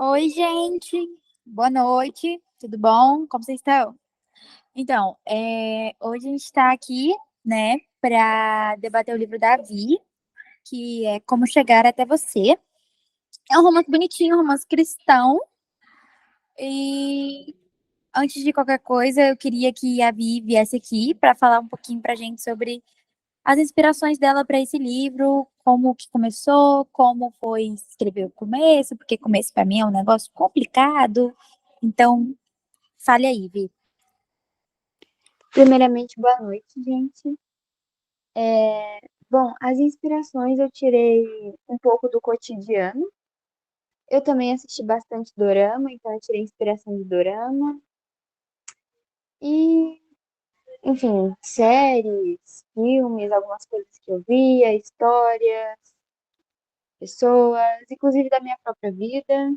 Oi, gente. Boa noite. Tudo bom? Como vocês estão? Então, hoje a gente está aqui, né, para debater o livro da Vi, que é Como Chegar Até Você. É um romance bonitinho, um romance cristão. E antes de qualquer coisa, eu queria que a Vi viesse aqui para falar um pouquinho para a gente sobre as inspirações dela para esse livro, como que começou, como foi escrever o começo, porque começo para mim é um negócio complicado. Então, fale aí, Vi. Primeiramente, boa noite, gente. Bom, as inspirações eu tirei um pouco do cotidiano. Eu também assisti bastante dorama, então eu tirei inspiração de dorama. E, enfim, séries, filmes, algumas coisas que eu via, histórias, pessoas, inclusive da minha própria vida.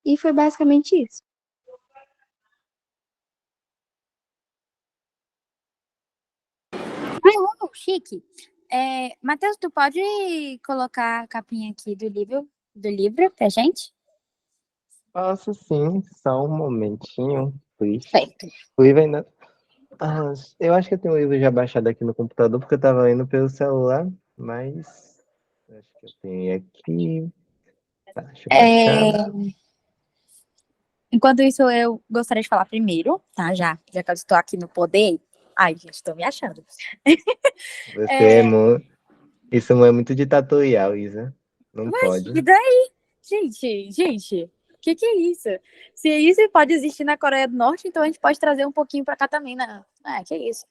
E foi basicamente isso. Chique. Matheus, tu pode colocar a capinha aqui do livro pra gente? Posso sim, só um momentinho, please. Certo. O livro ainda. Eu acho que eu tenho o livro já baixado aqui no computador, porque eu tava lendo pelo celular, mas acho que eu tenho aqui. Tá, deixa eu baixar. É, Enquanto isso, eu gostaria de falar primeiro, tá? Já que eu estou aqui no poder. Ai, gente, estou me achando. Você é É, muito. Isso não é muito ditatorial, Isa. Não mas pode. e daí? Gente, o que é isso? Se isso pode existir na Coreia do Norte, então a gente pode trazer um pouquinho pra cá também, né? Que isso.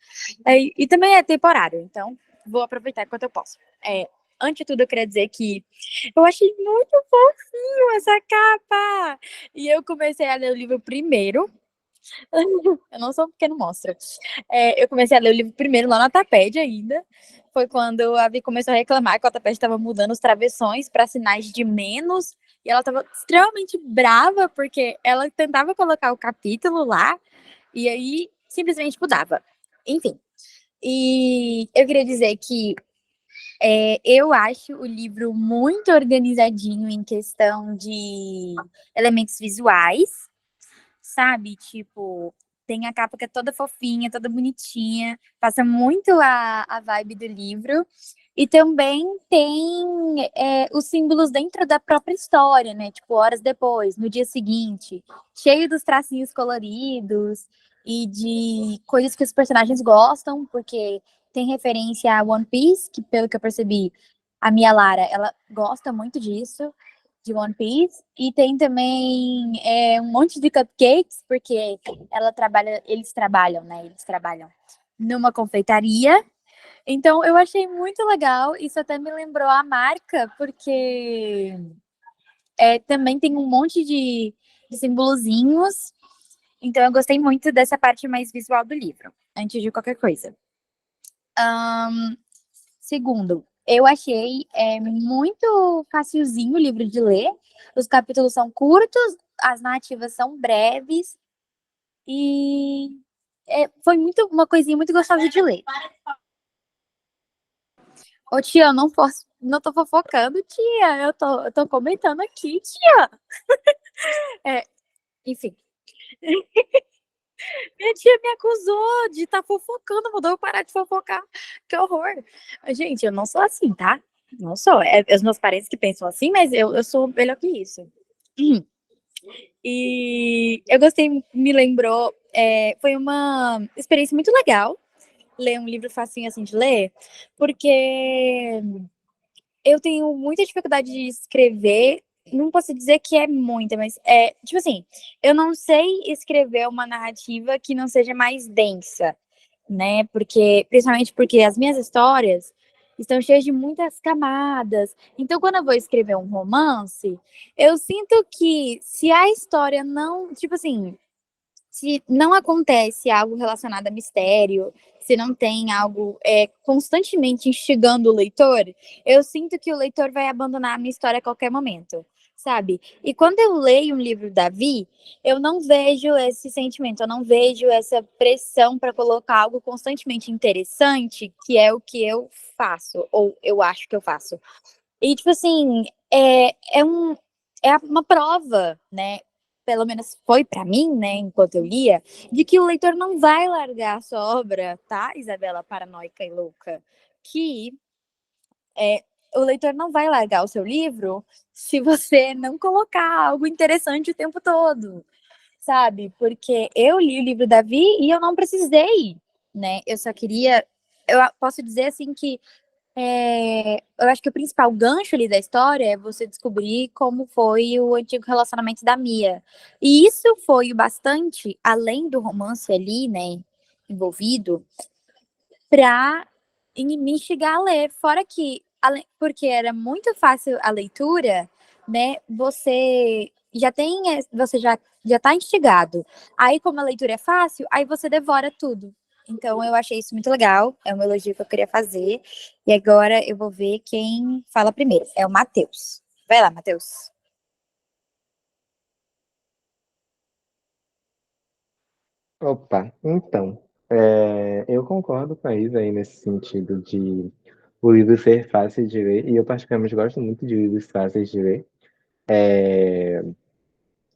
E também é temporário, então vou aproveitar enquanto eu posso. Antes de tudo, eu queria dizer que eu achei muito fofinho essa capa! E eu comecei a ler o livro primeiro. Eu não sou um pequeno monstro. Eu comecei a ler o livro primeiro lá na Taped ainda. Foi quando a Vi começou a reclamar que a Taped estava mudando os travessões para sinais de menos. E ela estava extremamente brava porque ela tentava colocar o capítulo lá e aí simplesmente mudava. Enfim. E eu queria dizer que eu acho o livro muito organizadinho em questão de elementos visuais, sabe? Tipo, tem a capa que é toda fofinha, toda bonitinha, passa muito a vibe do livro. E também tem os símbolos dentro da própria história, né? Tipo, horas depois, no dia seguinte, cheio dos tracinhos coloridos e de coisas que os personagens gostam, porque tem referência a One Piece, que pelo que eu percebi, a Mia Lara, ela gosta muito disso de One Piece. E tem também um monte de cupcakes, porque eles trabalham, né? Eles trabalham numa confeitaria. Então eu achei muito legal. Isso até me lembrou a marca, porque também tem um monte de simbolozinhos. Então eu gostei muito dessa parte mais visual do livro, antes de qualquer coisa. Segundo, eu achei muito facilzinho o livro de ler. Os capítulos são curtos, as narrativas são breves e foi uma coisinha muito gostosa de ler. Ô, tia, eu não tô fofocando, tia. Eu tô comentando aqui, tia. É, enfim, minha tia me acusou de estar fofocando, mandou eu parar de fofocar. Que horror. Gente, eu não sou assim, tá? Não sou. Os meus parentes que pensam assim, mas eu sou melhor que isso. E eu gostei, me lembrou, foi uma experiência muito legal ler um livro facinho assim de ler, porque eu tenho muita dificuldade de escrever. Não posso dizer que é muita, mas tipo assim, eu não sei escrever uma narrativa que não seja mais densa, né? Principalmente porque as minhas histórias estão cheias de muitas camadas. Então, quando eu vou escrever um romance, eu sinto que se a história não, tipo assim, se não acontece algo relacionado a mistério, se não tem algo constantemente instigando o leitor, eu sinto que o leitor vai abandonar a minha história a qualquer momento, sabe? E quando eu leio um livro da Vi, eu não vejo esse sentimento, eu não vejo essa pressão para colocar algo constantemente interessante, que é o que eu faço, ou eu acho que eu faço. E, tipo assim, é um. é uma prova, né? Pelo menos foi para mim, né, enquanto eu lia, de que o leitor não vai largar a sua obra, tá, Isabela paranoica e louca? Que o leitor não vai largar o seu livro se você não colocar algo interessante o tempo todo, sabe? Porque eu li o livro Davi e eu não precisei, né? Eu só queria. Eu posso dizer assim que eu acho que o principal gancho ali da história é você descobrir como foi o antigo relacionamento da Mia. E isso foi o bastante, além do romance ali, né, envolvido, pra me instigar a ler. Fora que, porque era muito fácil a leitura, né, você já tá instigado. Aí, como a leitura é fácil, aí você devora tudo. Então, eu achei isso muito legal. É um elogio que eu queria fazer. E agora eu vou ver quem fala primeiro. É o Matheus. Vai lá, Matheus. Opa, então, eu concordo com a Isa aí nesse sentido de o livro ser fácil de ler, e eu particularmente gosto muito de livros fáceis de ler.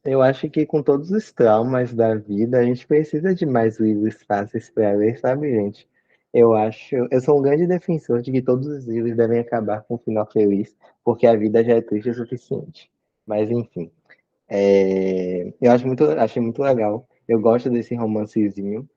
Eu acho que com todos os traumas da vida, a gente precisa de mais livros fáceis para ler, sabe, gente? Eu sou um grande defensor de que todos os livros devem acabar com um final feliz, porque a vida já é triste o suficiente. Mas enfim, achei muito legal. Eu gosto desse romancezinho.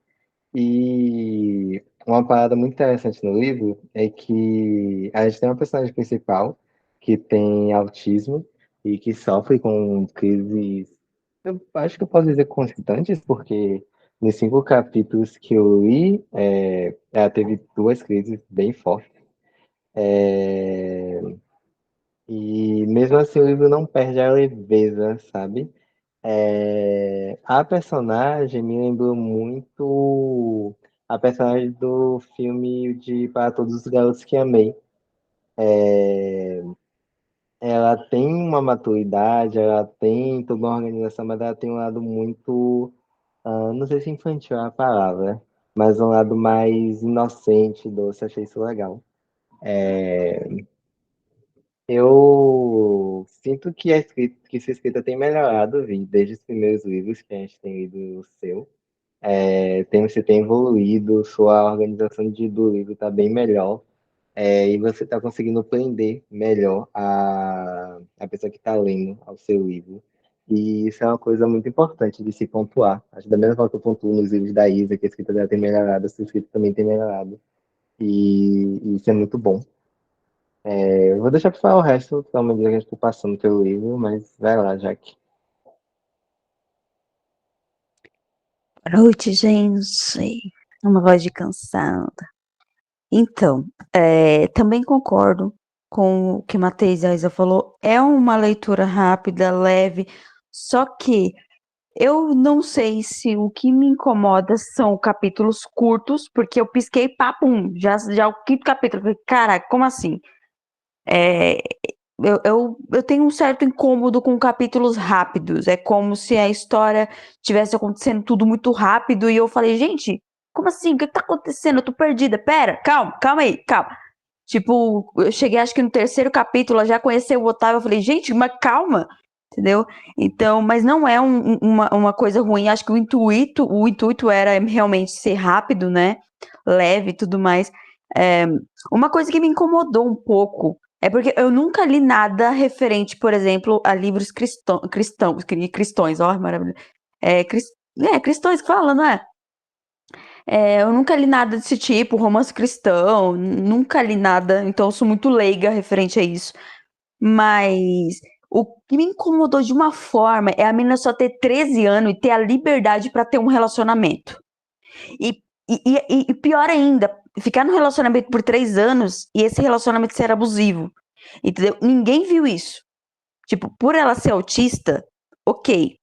E uma parada muito interessante no livro é que a gente tem uma personagem principal que tem autismo e que sofre com crises, eu acho que eu posso dizer constantes, porque nos 5 capítulos que eu li, ela teve 2 crises bem fortes. E mesmo assim o livro não perde a leveza, sabe? A personagem me lembrou muito a personagem do filme de Para Todos os Garotos que Amei. Ela tem uma maturidade, ela tem toda uma organização, mas ela tem um lado muito, não sei se infantil é a palavra, mas um lado mais inocente, doce. Achei isso legal. Eu sinto que que sua escrita tem melhorado, Vi, desde os primeiros livros que a gente tem lido o seu. Você tem evoluído, sua organização do livro está bem melhor, e você está conseguindo prender melhor a pessoa que está lendo ao seu livro. E isso é uma coisa muito importante de se pontuar. Acho que da mesma forma que eu pontuo nos livros da Isa, que a escrita dela tem melhorado, a sua escrita também tem melhorado. E isso é muito bom. Eu vou deixar para falar o resto, à medida que a gente for passando pelo livro, mas vai lá, Jaque. Boa noite, gente. Uma voz de cansada. Então, também concordo com o que Matheus e a Isa falou. É uma leitura rápida, leve, só que eu não sei se o que me incomoda são capítulos curtos, porque eu pisquei, papum, já o quinto capítulo. Eu falei, cara, como assim? É, eu tenho um certo incômodo com capítulos rápidos. É como se a história tivesse acontecendo tudo muito rápido. E eu falei, gente, como assim? O que tá acontecendo? Eu tô perdida. Pera, calma aí, calma. Tipo, eu cheguei acho que no terceiro capítulo, eu já conheci o Otávio. Eu falei, gente, mas calma. Entendeu? Então, mas não é uma coisa ruim. Acho que o intuito era realmente ser rápido, né? Leve e tudo mais. É, uma coisa que me incomodou um pouco é porque eu nunca li nada referente, por exemplo, a livros cristãos, ó, maravilha. Cristãos que fala, não é? Eu nunca li nada desse tipo, romance cristão, nunca li nada, então eu sou muito leiga referente a isso. Mas o que me incomodou de uma forma é a menina só ter 13 anos e ter a liberdade para ter um relacionamento. E pior ainda, ficar no relacionamento por 3 anos e esse relacionamento ser abusivo. Entendeu? Ninguém viu isso. Tipo, por ela ser autista, ok.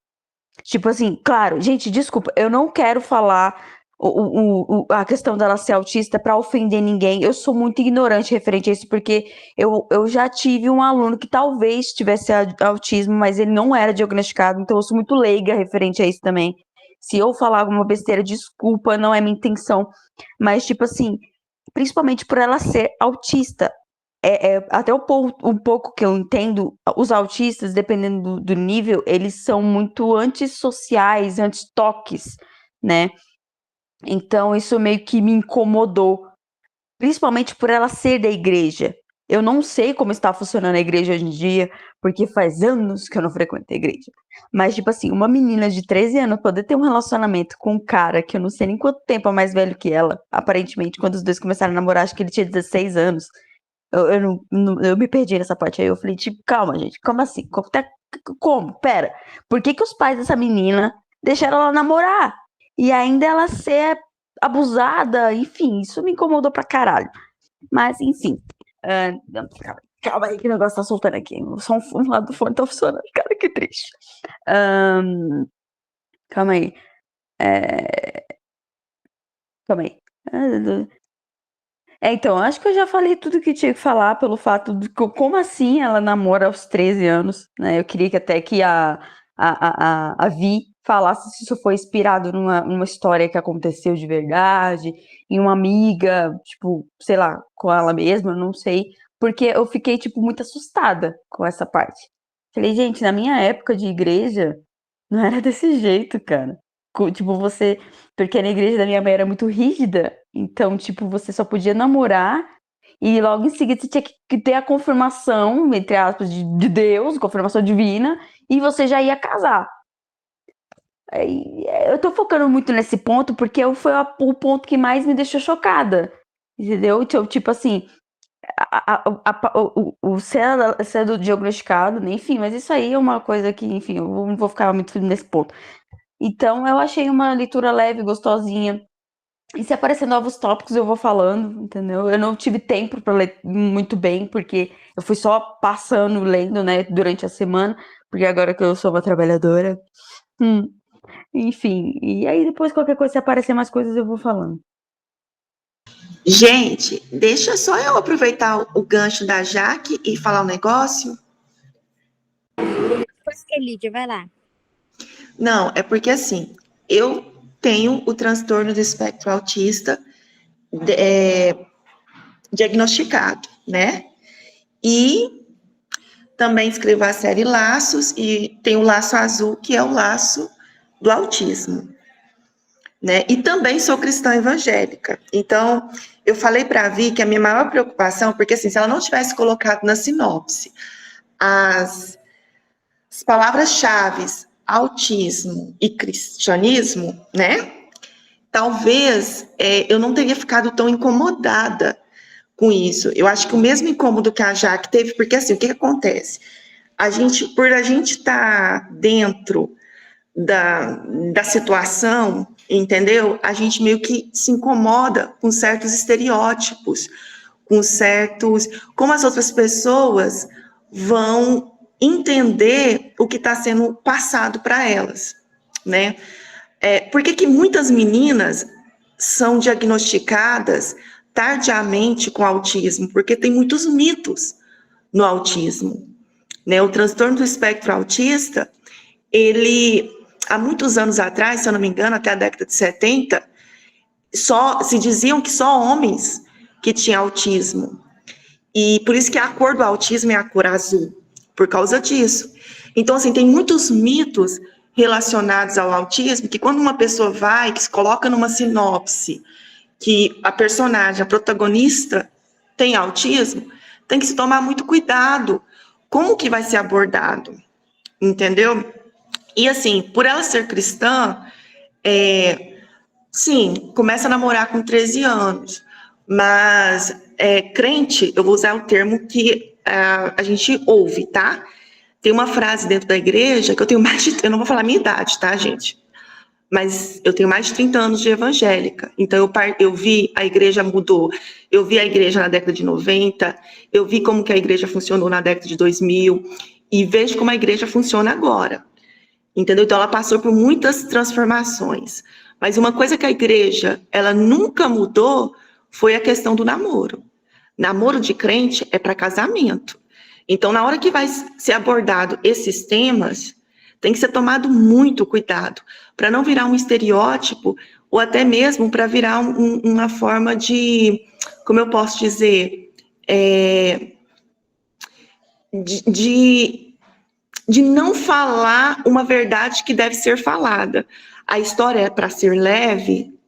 Tipo assim, claro, gente, desculpa, eu não quero falar a questão dela ser autista pra ofender ninguém. Eu sou muito ignorante referente a isso, porque eu já tive um aluno que talvez tivesse autismo, mas ele não era diagnosticado, então eu sou muito leiga referente a isso também. Se eu falar alguma besteira, desculpa, não é minha intenção. Mas, tipo assim, principalmente por ela ser autista. até um pouco que eu entendo, os autistas, dependendo do nível, eles são muito antissociais, antitoques, né? Então, isso meio que me incomodou, principalmente por ela ser da igreja. Eu não sei como está funcionando a igreja hoje em dia, porque faz anos que eu não frequento a igreja. Mas, tipo assim, uma menina de 13 anos poder ter um relacionamento com um cara que eu não sei nem quanto tempo é mais velho que ela, aparentemente, quando os dois começaram a namorar, acho que ele tinha 16 anos. Eu me perdi nessa parte aí. Eu falei, tipo, calma, gente, como assim? Como? Pera. Por que os pais dessa menina deixaram ela namorar? E ainda ela ser abusada, enfim, isso me incomodou pra caralho. Mas, enfim. Calma aí que o negócio tá soltando aqui. Só um lado do fone tá funcionando. Cara, que triste. Calma aí. Calma aí. Então, acho que eu já falei tudo que tinha que falar pelo fato de como assim ela namora aos 13 anos, né? Eu queria que até que a Vi falasse se isso foi inspirado numa história que aconteceu de verdade, em uma amiga, tipo, sei lá, com ela mesma, eu não sei, porque eu fiquei, tipo, muito assustada com essa parte. Falei, gente, na minha época de igreja, não era desse jeito, cara. Tipo, porque na igreja da minha mãe era muito rígida, então, tipo, você só podia namorar e logo em seguida você tinha que ter a confirmação, entre aspas, de Deus, confirmação divina, e você já ia casar. Aí, eu tô focando muito nesse ponto porque foi o ponto que mais me deixou chocada, entendeu? Então, tipo assim, o ser do diagnosticado, enfim, mas isso aí é uma coisa que, enfim, eu não vou ficar muito nesse ponto. Então, eu achei uma leitura leve, gostosinha. E se aparecer novos tópicos, eu vou falando, entendeu? Eu não tive tempo para ler muito bem, porque eu fui só passando, lendo, né, durante a semana, porque agora que eu sou uma trabalhadora. Enfim, e aí depois qualquer coisa, se aparecer mais coisas, eu vou falando. Gente, deixa só eu aproveitar o gancho da Jaque e falar um negócio. Pois que, Lídia, vai lá. Não, é porque assim, eu tenho o transtorno do espectro autista diagnosticado, né? E também escrevo a série Laços e tem o laço azul, que é o laço do autismo, né? E também sou cristã evangélica. Então, eu falei para a Vi que a minha maior preocupação, porque assim, se ela não tivesse colocado na sinopse as palavras-chave autismo e cristianismo, né? Talvez eu não teria ficado tão incomodada com isso. Eu acho que o mesmo incômodo que a Jaque teve, porque assim, o que acontece? Por a gente estar dentro da situação, entendeu? A gente meio que se incomoda com certos estereótipos, como as outras pessoas vão entender o que está sendo passado para elas, né? Por que muitas meninas são diagnosticadas tardiamente com autismo? Porque tem muitos mitos no autismo, né? O transtorno do espectro autista, ele, há muitos anos atrás, se eu não me engano, até a década de 70, se diziam que só homens que tinham autismo. E por isso que a cor do autismo é a cor azul, por causa disso. Então, assim, tem muitos mitos relacionados ao autismo, que quando uma pessoa que se coloca numa sinopse, que a personagem, a protagonista, tem autismo, tem que se tomar muito cuidado. Como que vai ser abordado? Entendeu? E assim, por ela ser cristã, sim, começa a namorar com 13 anos, mas crente, eu vou usar o termo que a gente ouve, tá? Tem uma frase dentro da igreja que eu tenho eu não vou falar a minha idade, tá, gente? Mas eu tenho mais de 30 anos de evangélica, então eu vi a igreja mudou, eu vi a igreja na década de 90, eu vi como que a igreja funcionou na década de 2000, e vejo como a igreja funciona agora, entendeu? Então ela passou por muitas transformações, mas uma coisa que a igreja, ela nunca mudou, foi a questão do namoro. Namoro de crente é para casamento. Então, na hora que vai ser abordado esses temas, tem que ser tomado muito cuidado, para não virar um estereótipo, ou até mesmo para virar uma forma de, como eu posso dizer, de não falar uma verdade que deve ser falada. A história é para ser leve,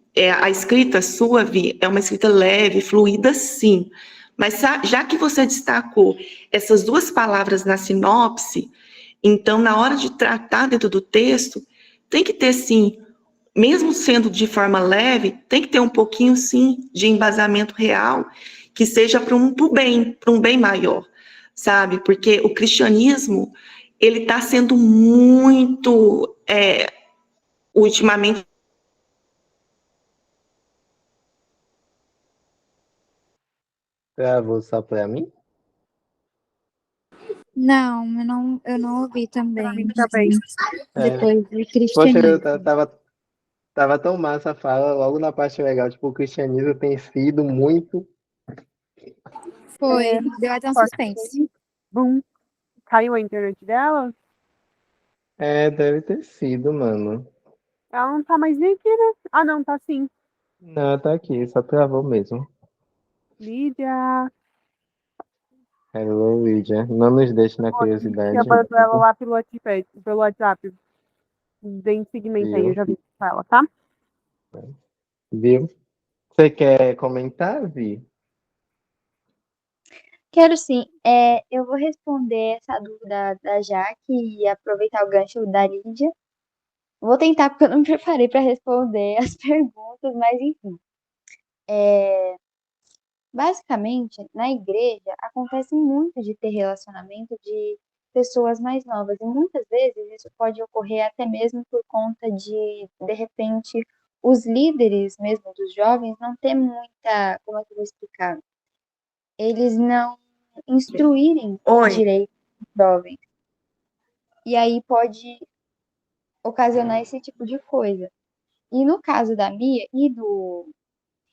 a escrita sua, Vi, é uma escrita leve, fluida, sim. Mas já que você destacou essas duas palavras na sinopse, então, na hora de tratar dentro do texto, tem que ter, sim, mesmo sendo de forma leve, tem que ter um pouquinho, sim, de embasamento real, que seja para um bem maior, sabe? Porque o cristianismo, ele está sendo muito, ultimamente. Travou só pra mim? Não, eu não ouvi também. Também. É. Depois do Poxa, eu cristianismo. tava tão massa a fala, logo na parte legal, tipo, o cristianismo tem sido muito. Foi, deu até um suspense. Bum. Caiu a internet dela? Deve ter sido, mano. Ela não tá mais nem aqui, né? Ah, não, tá sim. Não, tá aqui, só travou mesmo. Lídia. Hello, Lydia. Não nos deixe na curiosidade, Tinha mandado ela lá pelo WhatsApp. Deem seguimento aí, eu viu? já vi com ela, tá? Viu? Você quer comentar, Vi? Quero sim. Eu vou responder essa dúvida da Jaque e aproveitar o gancho da Lídia. Vou tentar, porque eu não me preparei para responder as perguntas, mas enfim. Basicamente, na igreja, acontece muito de ter relacionamento de pessoas mais novas. E muitas vezes isso pode ocorrer até mesmo por conta de repente, os líderes mesmo dos jovens não ter muita, como é que eu vou explicar? Eles não instruírem Oi. direito os jovens. E aí pode ocasionar esse tipo de coisa. E no caso da Mia e do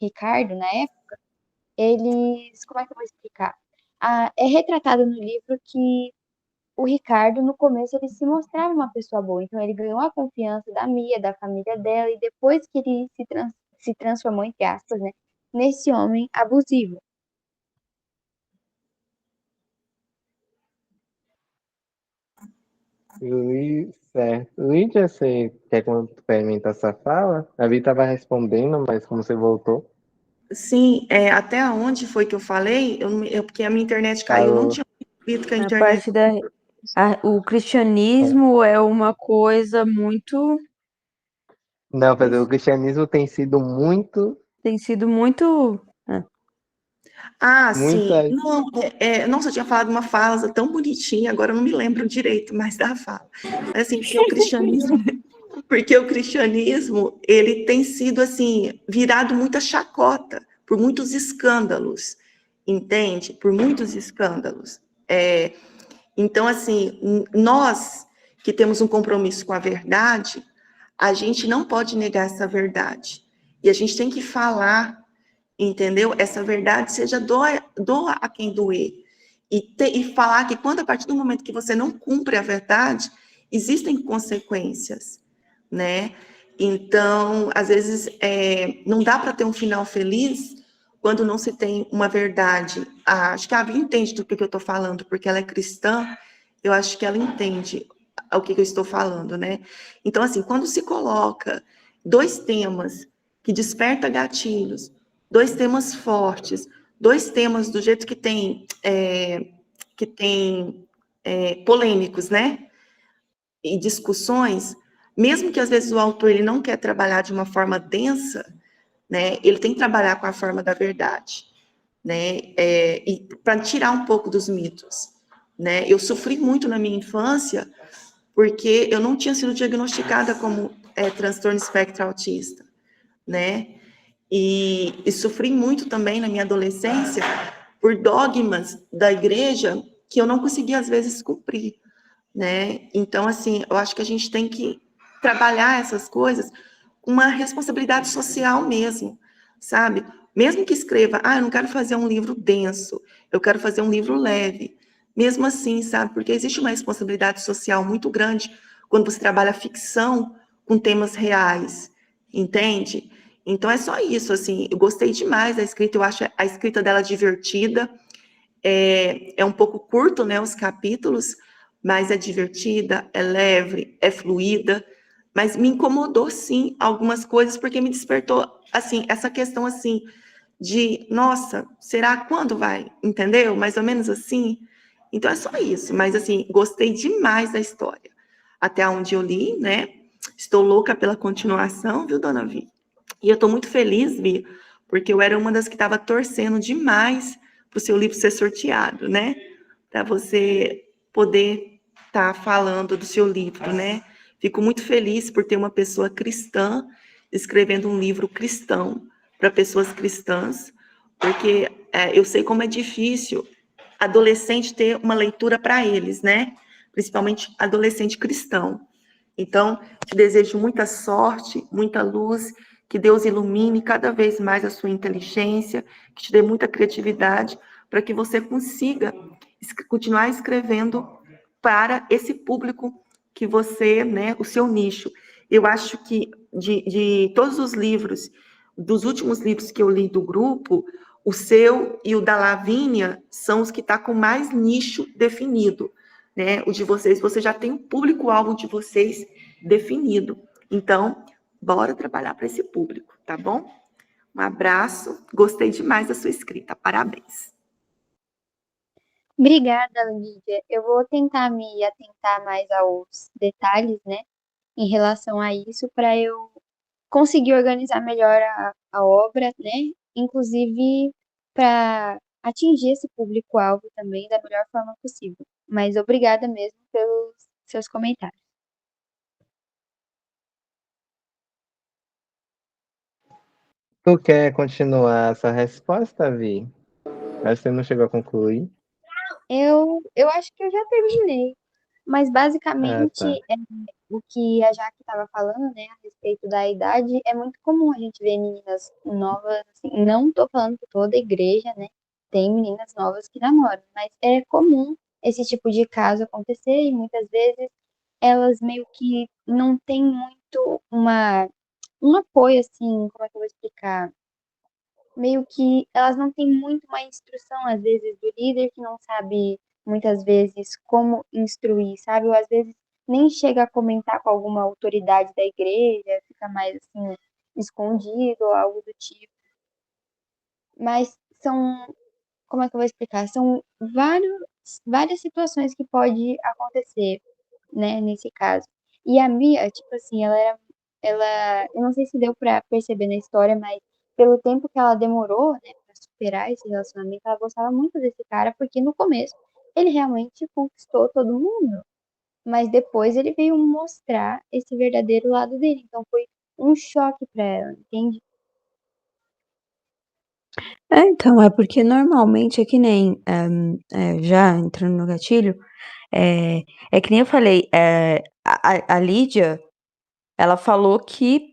Ricardo, na época, eles, como é que eu vou explicar? É retratado no livro que o Ricardo, no começo, ele se mostrava uma pessoa boa. Então, ele ganhou a confiança da Mia, da família dela, e depois que ele se transformou, entre aspas, né, nesse homem abusivo. Certo. Lídia, você quer complementar essa fala? A Vi estava respondendo, mas como você voltou, Sim, até onde foi que eu falei? Porque a minha internet caiu, eu não falou. tinha visto que a A internet. parte o cristianismo é uma coisa muito, Não, mas o cristianismo tem sido muito, tem sido muito, Ah, muito. sim. Não, nossa, eu tinha falado uma fala tão bonitinha, agora eu não me lembro direito mais da fala. Mas assim, porque o cristianismo, ele tem sido assim, virado muita chacota por muitos escândalos, entende? Por muitos escândalos. Então, assim, nós que temos um compromisso com a verdade, a gente não pode negar essa verdade. E a gente tem que falar, entendeu? Essa verdade, seja doa a quem doer. E falar que quando, a partir do momento que você não cumpre a verdade, existem consequências, né? Então, às vezes, não dá para ter um final feliz quando não se tem uma verdade. Acho que a Bia entende do que eu estou falando, porque ela é cristã, eu acho que ela entende o que eu estou falando, né? Então, assim, quando se coloca dois temas que desperta gatilhos, dois temas fortes, dois temas do jeito que tem polêmicos, né? E discussões, mesmo que às vezes o autor ele não quer trabalhar de uma forma densa, né? Ele tem que trabalhar com a forma da verdade, né? E para tirar um pouco dos mitos, né? Eu sofri muito na minha infância porque eu não tinha sido diagnosticada como transtorno espectro autista, né? E sofri muito também na minha adolescência por dogmas da igreja que eu não conseguia às vezes cumprir, né? Então, assim, eu acho que a gente tem que trabalhar essas coisas com uma responsabilidade social mesmo, sabe? Mesmo que escreva, eu não quero fazer um livro denso, eu quero fazer um livro leve. Mesmo assim, sabe? Porque existe uma responsabilidade social muito grande quando você trabalha ficção com temas reais, entende? Então é só isso, assim, eu gostei demais da escrita, eu acho a escrita dela divertida, É um pouco curto, né, os capítulos, mas é divertida, é leve, é fluida, mas me incomodou, sim, algumas coisas, porque me despertou, assim, essa questão, assim, de, nossa, será quando vai? Entendeu? Mais ou menos assim. Então é só isso, mas assim, gostei demais da história. Até onde eu li, né? Estou louca pela continuação, viu, dona Vi? E eu estou muito feliz, Vi, porque eu era uma das que estava torcendo demais para o seu livro ser sorteado, né? Para você poder estar falando do seu livro, né? Fico muito feliz por ter uma pessoa cristã escrevendo um livro cristão para pessoas cristãs, porque eu sei como é difícil adolescente ter uma leitura para eles, né? Principalmente adolescente cristão. Então, te desejo muita sorte, muita luz, que Deus ilumine cada vez mais a sua inteligência, que te dê muita criatividade, para que você consiga continuar escrevendo para esse público que você, né, o seu nicho. Eu acho que de todos os livros, dos últimos livros que eu li do grupo, o seu e o da Lavínia são os que estão com mais nicho definido, né? O de vocês, você já tem um público-alvo de vocês definido. Então, bora trabalhar para esse público, tá bom? Um abraço, gostei demais da sua escrita, parabéns. Obrigada, Lídia. Eu vou tentar me atentar mais aos detalhes, né, em relação a isso, para eu conseguir organizar melhor a obra, né, inclusive para atingir esse público-alvo também da melhor forma possível. Mas obrigada mesmo pelos seus comentários. Tu quer continuar essa resposta, Vi? Acho que você não chegou a concluir. Eu acho que eu já terminei, mas Ah, basicamente tá. o que a Jaque estava falando, né, a respeito da idade, é muito comum a gente ver meninas novas, assim, não tô falando que toda igreja, né, tem meninas novas que namoram, mas é comum esse tipo de caso acontecer e muitas vezes elas meio que não têm muito um apoio, assim, como é que eu vou explicar? Meio que elas não têm muito uma instrução, às vezes, do líder que não sabe, muitas vezes, como instruir, sabe? Ou às vezes nem chega a comentar com alguma autoridade da igreja, fica mais assim, escondido ou algo do tipo. Mas são, como é que eu vou explicar? São várias situações que pode acontecer, né, nesse caso. E a Mia, tipo assim, eu não sei se deu pra perceber na história, mas pelo tempo que ela demorou, né, pra superar esse relacionamento, ela gostava muito desse cara, porque no começo ele realmente conquistou todo mundo, mas depois ele veio mostrar esse verdadeiro lado dele, então foi um choque pra ela, entende? Então, é porque normalmente é que nem, já entrando no gatilho, é, é que nem eu falei, a Lídia, ela falou que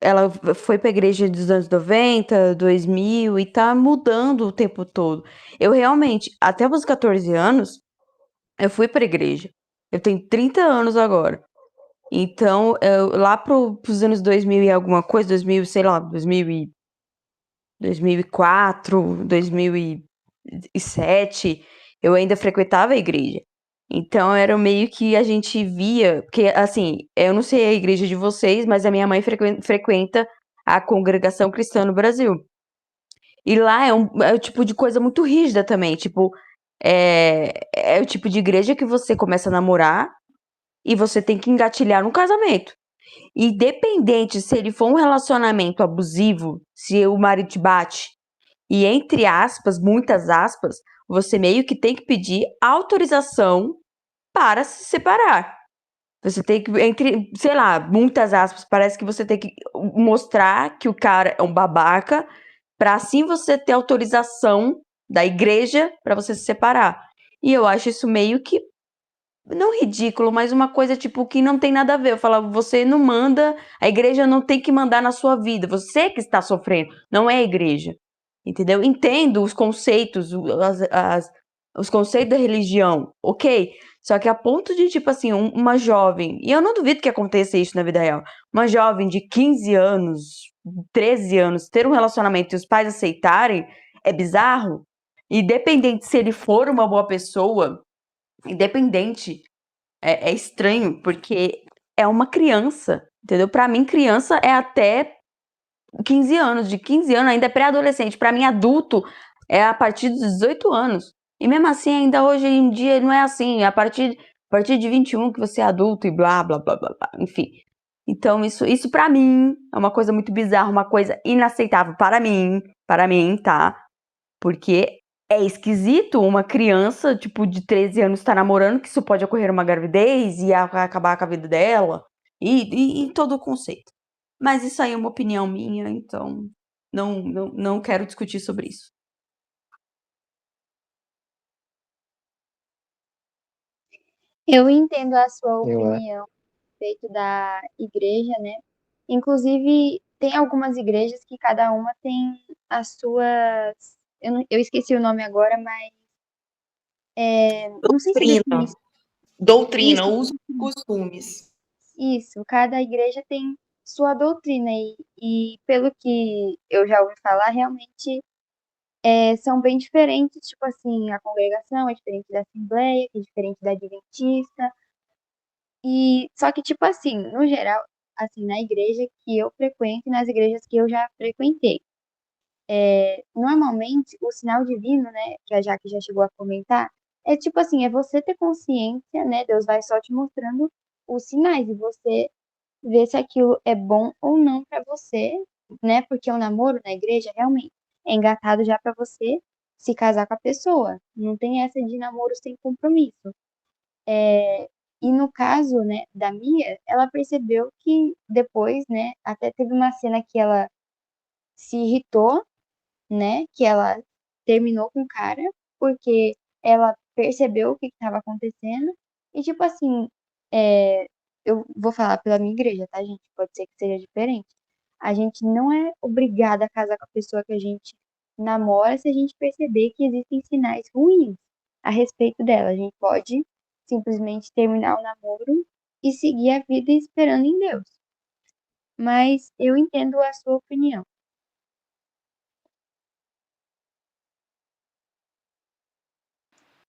ela foi pra igreja dos anos 90, 2000 e tá mudando o tempo todo. Eu realmente, até os 14 anos, eu fui pra igreja. Eu tenho 30 anos agora. Então, lá pros anos 2000 e alguma coisa, 2000, sei lá, 2004, 2007, eu ainda frequentava a igreja. Então era meio que a gente via, porque assim, eu não sei a igreja de vocês, mas a minha mãe frequenta a Congregação Cristã no Brasil. E lá é o tipo de coisa muito rígida também, tipo, é o tipo de igreja que você começa a namorar e você tem que engatilhar no casamento. Independente se ele for um relacionamento abusivo, se o marido te bate, e entre aspas, muitas aspas, você meio que tem que pedir autorização para se separar. Você tem que, entre, sei lá, muitas aspas, parece que você tem que mostrar que o cara é um babaca, para assim você ter autorização da igreja para você se separar. E eu acho isso meio que, não ridículo, mas uma coisa tipo que não tem nada a ver. Eu falava, você não manda, a igreja não tem que mandar na sua vida, você que está sofrendo, não é a igreja. Entendeu? Entendo os conceitos, os conceitos da religião, ok? Só que a ponto de, tipo assim, uma jovem, e eu não duvido que aconteça isso na vida real, uma jovem de 15 anos, 13 anos, ter um relacionamento e os pais aceitarem, é bizarro. Independente se ele for uma boa pessoa, independente, é estranho, porque é uma criança, entendeu? Pra mim, criança é até 15 anos. De 15 anos ainda é pré-adolescente. Pra mim, adulto é a partir dos 18 anos. E mesmo assim, ainda hoje em dia não é assim. A partir de 21 que você é adulto e blá, blá, blá, blá, blá. Enfim. Então, isso para mim é uma coisa muito bizarra, uma coisa inaceitável para mim, tá? Porque é esquisito uma criança, tipo, de 13 anos estar namorando, que isso pode ocorrer uma gravidez e acabar com a vida dela, e todo o conceito. Mas isso aí é uma opinião minha, então não quero discutir sobre isso. Eu entendo a sua Eu, opinião a respeito da igreja, né? Inclusive, tem algumas igrejas que cada uma tem as suas. Eu esqueci o nome agora, mas não sei se define Doutrina, isso. usos e costumes. Isso, cada igreja tem sua doutrina e pelo que eu já ouvi falar, realmente são bem diferentes, tipo assim, a congregação é diferente da Assembleia, que é diferente da Adventista, e só que, tipo assim, no geral, assim, na igreja que eu frequento e nas igrejas que eu já frequentei, normalmente o sinal divino, né, que a Jaque já chegou a comentar, é tipo assim, é você ter consciência, né, Deus vai só te mostrando os sinais e você ver se aquilo é bom ou não para você, né? Porque o namoro na igreja realmente é engatado já para você se casar com a pessoa. Não tem essa de namoro sem compromisso. E no caso, né, da Mia, ela percebeu que depois, né, até teve uma cena que ela se irritou, né, que ela terminou com o cara porque ela percebeu o que estava acontecendo e tipo assim, é, eu vou falar pela minha igreja, tá, gente? Pode ser que seja diferente. A gente não é obrigada a casar com a pessoa que a gente namora se a gente perceber que existem sinais ruins a respeito dela. A gente pode simplesmente terminar o namoro e seguir a vida esperando em Deus. Mas eu entendo a sua opinião.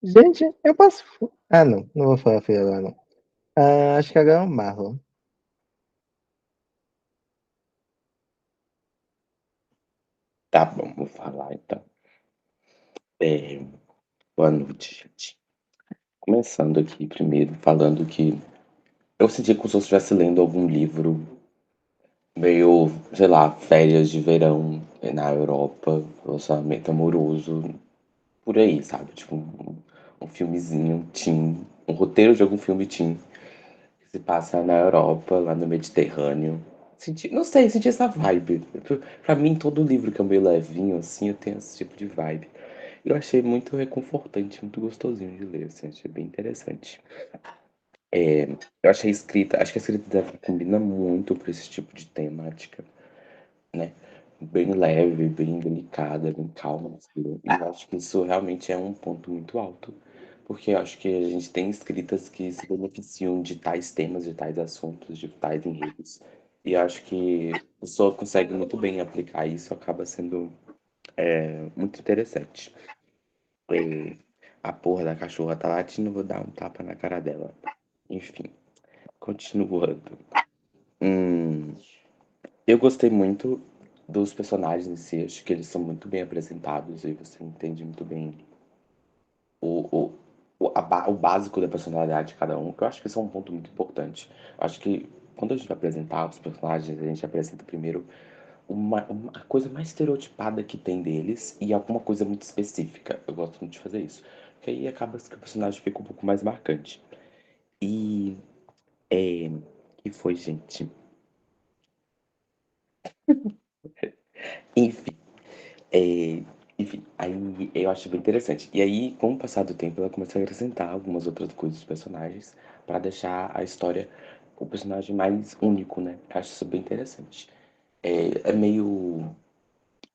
gente, eu posso. Ah, não vou falar filha agora, não. Acho que agora é o Marlon. Tá bom, vou falar então. É, boa noite, gente. Começando aqui primeiro, falando que eu senti como se eu estivesse lendo algum livro meio, sei lá, férias de verão na Europa, relacionamento amoroso, por aí, sabe? Tipo, um filmezinho teen, um roteiro de algum filme teen que se passa na Europa, lá no Mediterrâneo. Não sei, senti essa vibe. Pra mim, todo livro que é meio levinho, assim, eu tenho esse tipo de vibe. Eu achei muito reconfortante, muito gostosinho de ler, assim, achei bem interessante. Eu achei a escrita, acho que a escrita dela combina muito para esse tipo de temática, né? Bem leve, bem delicada, bem calma, assim. E eu acho que isso realmente é um ponto muito alto, porque eu acho que a gente tem escritas que se beneficiam de tais temas, de tais assuntos, de tais enredos. E eu acho que a pessoa consegue muito bem aplicar isso, acaba sendo muito interessante. E a porra da cachorra tá latindo, vou dar um tapa na cara dela. Enfim, continuando. Hum, eu gostei muito dos personagens em si, acho que eles são muito bem apresentados e você entende muito bem o, o básico da personalidade de cada um, que eu acho que isso é um ponto muito importante. Eu acho que quando a gente vai apresentar os personagens, a gente apresenta primeiro a coisa mais estereotipada que tem deles e alguma coisa muito específica. Eu gosto muito de fazer isso. Porque aí acaba que o personagem fica um pouco mais marcante. E que foi, gente? Enfim, é, enfim, aí eu acho bem interessante. E aí, com o passar do tempo, ela começou a acrescentar algumas outras coisas dos personagens para deixar a história o personagem mais único, né? Eu acho isso bem interessante. É meio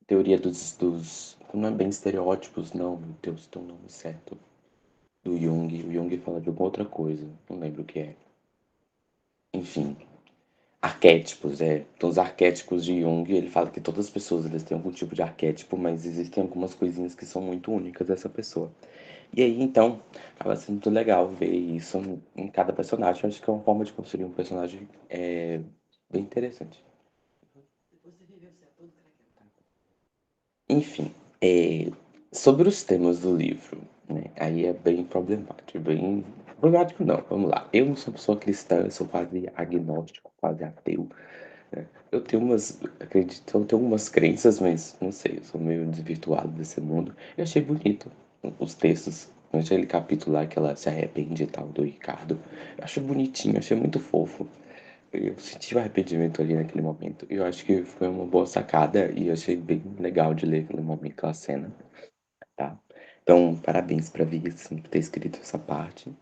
teoria dos. Não é bem estereótipos, não, meu Deus, tem um nome certo. Do Jung. O Jung fala de alguma outra coisa, não lembro o que é. Enfim, arquétipos, Então, os arquétipos de Jung, ele fala que todas as pessoas eles têm algum tipo de arquétipo, mas existem algumas coisinhas que são muito únicas dessa pessoa. E aí, então, acaba sendo muito legal ver isso em cada personagem. Eu acho que é uma forma de construir um personagem bem interessante. Enfim, sobre os temas do livro, né? Aí é bem problemático, bem. Problemático não, vamos lá. Eu não sou pessoa cristã, eu sou quase agnóstico, quase ateu, né? Eu tenho umas. Acredito, eu tenho algumas crenças, mas não sei, eu sou meio desvirtuado desse mundo. Eu achei bonito os textos. Eu achei aquele capítulo lá que ela se arrepende e tal, do Ricardo. Eu acho bonitinho, achei muito fofo. Eu senti o arrependimento ali naquele momento. Eu acho que foi uma boa sacada e eu achei bem legal de ler aquele momento, aquela cena, tá? Então, parabéns pra Vi, assim, por ter escrito essa parte.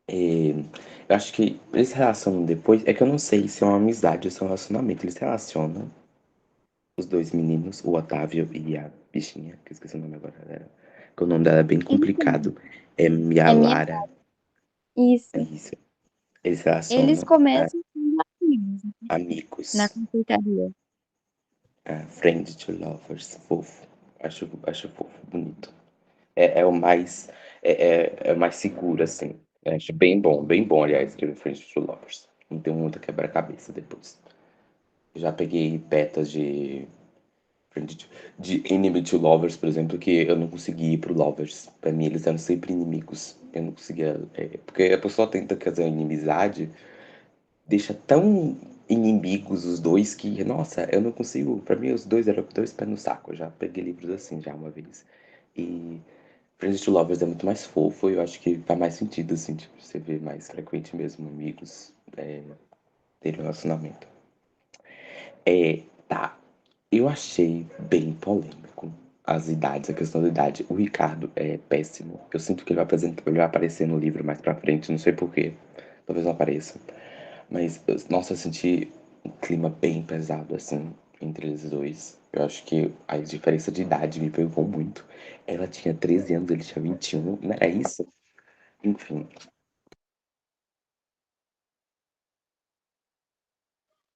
Eu acho que eles se relacionam depois. É que eu não sei se é uma amizade ou se é um relacionamento. Eles se relacionam, os dois meninos, o Otávio e a bichinha, que eu esqueci o nome agora dela. Que o nome dela é bem Então, complicado. É é minha. Mialara. É Isso. isso. Eles se Eles relacionam começam sendo amigos na amigos. confeitaria. Friend to lovers. Fofo. Acho fofo, bonito. É o mais. É o mais seguro, assim. Eu acho bem bom, aliás, escrever Friend to lovers. Não tem muita quebra-cabeça depois. Já peguei betas de Enemy to Lovers, por exemplo, que eu não consegui ir pro Lovers. Pra mim, eles eram sempre inimigos. Eu não conseguia. Porque a pessoa tenta fazer inimizade, deixa tão inimigos os dois que, nossa, eu não consigo. Pra mim, os dois eram dois pés no saco. Eu já peguei livros assim já uma vez. E Friends to Lovers é muito mais fofo. E eu acho que faz mais sentido, assim, tipo, você vê mais frequente mesmo amigos terem um relacionamento. Tá. Eu achei bem polêmico as idades, a questão da idade. O Ricardo é péssimo. Eu sinto que ele vai aparecer no livro mais pra frente, não sei porquê. Talvez não apareça. Mas, nossa, eu senti um clima bem pesado, assim, entre eles dois. Eu acho que a diferença de idade me pegou muito. Ela tinha 13 anos, ele tinha 21, não era isso? Enfim.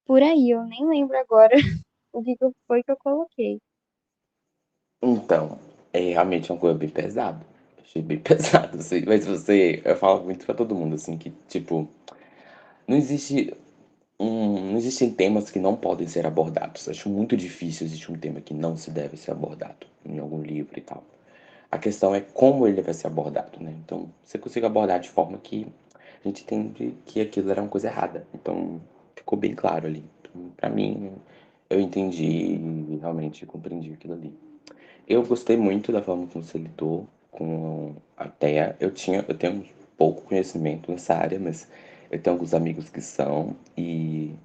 Por aí, eu nem lembro agora foi que eu coloquei. Então, realmente uma coisa bem pesada. Achei bem pesado, assim. Mas eu falo muito pra todo mundo, assim, que, tipo, não existe não existem temas que não podem ser abordados. Acho muito difícil existir um tema que não se deve ser abordado em algum livro e tal. A questão é como ele vai ser abordado, né? Então, você consegue abordar de forma que a gente entende que aquilo era uma coisa errada. Então, ficou bem claro ali. Então, pra mim, eu entendi e realmente compreendi aquilo ali. Eu gostei muito da forma como você lidou com a Thea. Eu tenho um pouco conhecimento nessa área, mas eu tenho alguns amigos que são, e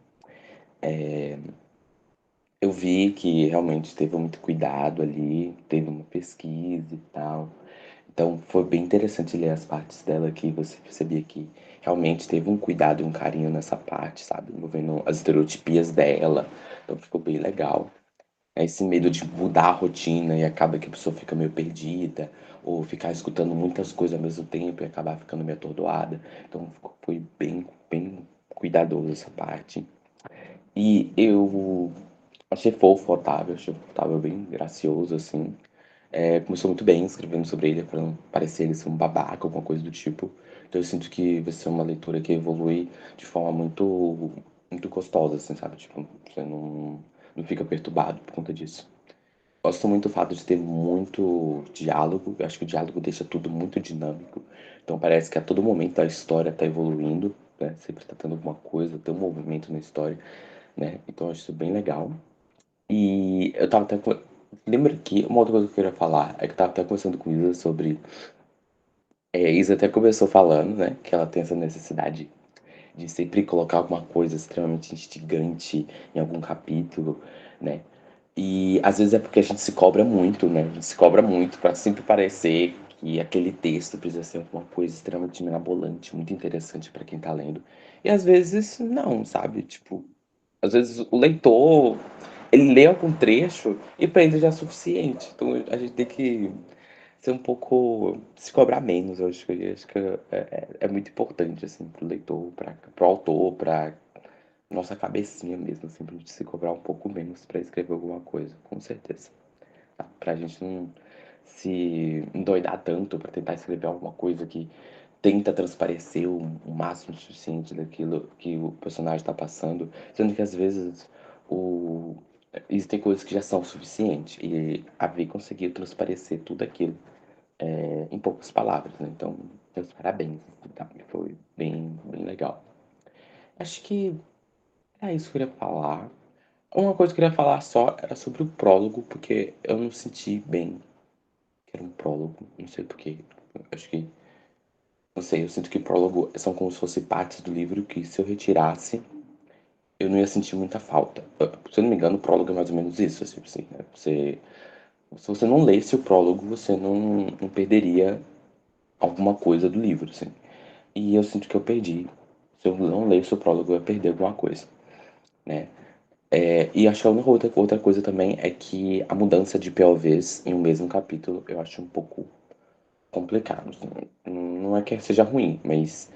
eu vi que realmente teve muito cuidado ali, teve uma pesquisa e tal. Então foi bem interessante ler as partes dela que você percebia que realmente teve um cuidado e um carinho nessa parte, sabe? Envolvendo as estereotipias dela. Então ficou bem legal. Esse medo de mudar a rotina e acaba que a pessoa fica meio perdida, ou ficar escutando muitas coisas ao mesmo tempo e acabar ficando meio atordoada. Então foi bem cuidadoso essa parte. E eu achei fofo o Otávio, achei o Otávio bem gracioso, assim. Começou muito bem escrevendo sobre ele, pra não parecer ele ser um babaca, alguma coisa do tipo. Então eu sinto que vai ser uma leitura que evolui de forma muito gostosa, assim, sabe? Tipo, você não fica perturbado por conta disso. Gosto muito do fato de ter muito diálogo. Eu acho que o diálogo deixa tudo muito dinâmico. Então parece que a todo momento a história está evoluindo, né? Sempre está tendo alguma coisa, tem um movimento na história, né? Então eu acho isso bem legal. E eu tava até. Lembra que uma outra coisa que eu queria falar é que eu tava até conversando com Isa sobre. Isa até começou falando, né? Que ela tem essa necessidade de sempre colocar alguma coisa extremamente instigante em algum capítulo, né? E às vezes é porque a gente se cobra muito, né? A gente se cobra muito pra sempre parecer que aquele texto precisa ser alguma coisa extremamente mirabolante, muito interessante pra quem tá lendo. E às vezes não, sabe? Tipo, às vezes o leitor, ele lê algum trecho e pra ele já é suficiente. Então a gente tem que ser um pouco, se cobrar menos. Eu acho que é muito importante, assim, pro leitor, pro autor, pra nossa cabecinha mesmo, assim, pra gente se cobrar um pouco menos pra escrever alguma coisa, com certeza. Tá? Pra gente não se endoidar tanto pra tentar escrever alguma coisa que tenta transparecer o máximo suficiente daquilo que o personagem tá passando, sendo que às vezes o... existem coisas que já são suficientes e a Vi conseguiu transparecer tudo aquilo em poucas palavras, né? Então, meus parabéns, tá? Foi bem legal. Acho que é isso que eu queria falar. Uma coisa que eu queria falar só era sobre o prólogo, porque eu não senti bem que era um prólogo, não sei porquê. Acho que, não sei, eu sinto que prólogo são como se fossem partes do livro que se eu retirasse, eu não ia sentir muita falta. Se eu não me engano, o prólogo é mais ou menos isso, assim, né? Se você não lesse o prólogo, você não perderia alguma coisa do livro, assim. E eu sinto que eu perdi. Se eu não lesse o prólogo, eu ia perder alguma coisa, né? E acho que a única outra coisa também é que a mudança de POVs em um mesmo capítulo eu acho um pouco complicado, assim. Não é que seja ruim, mas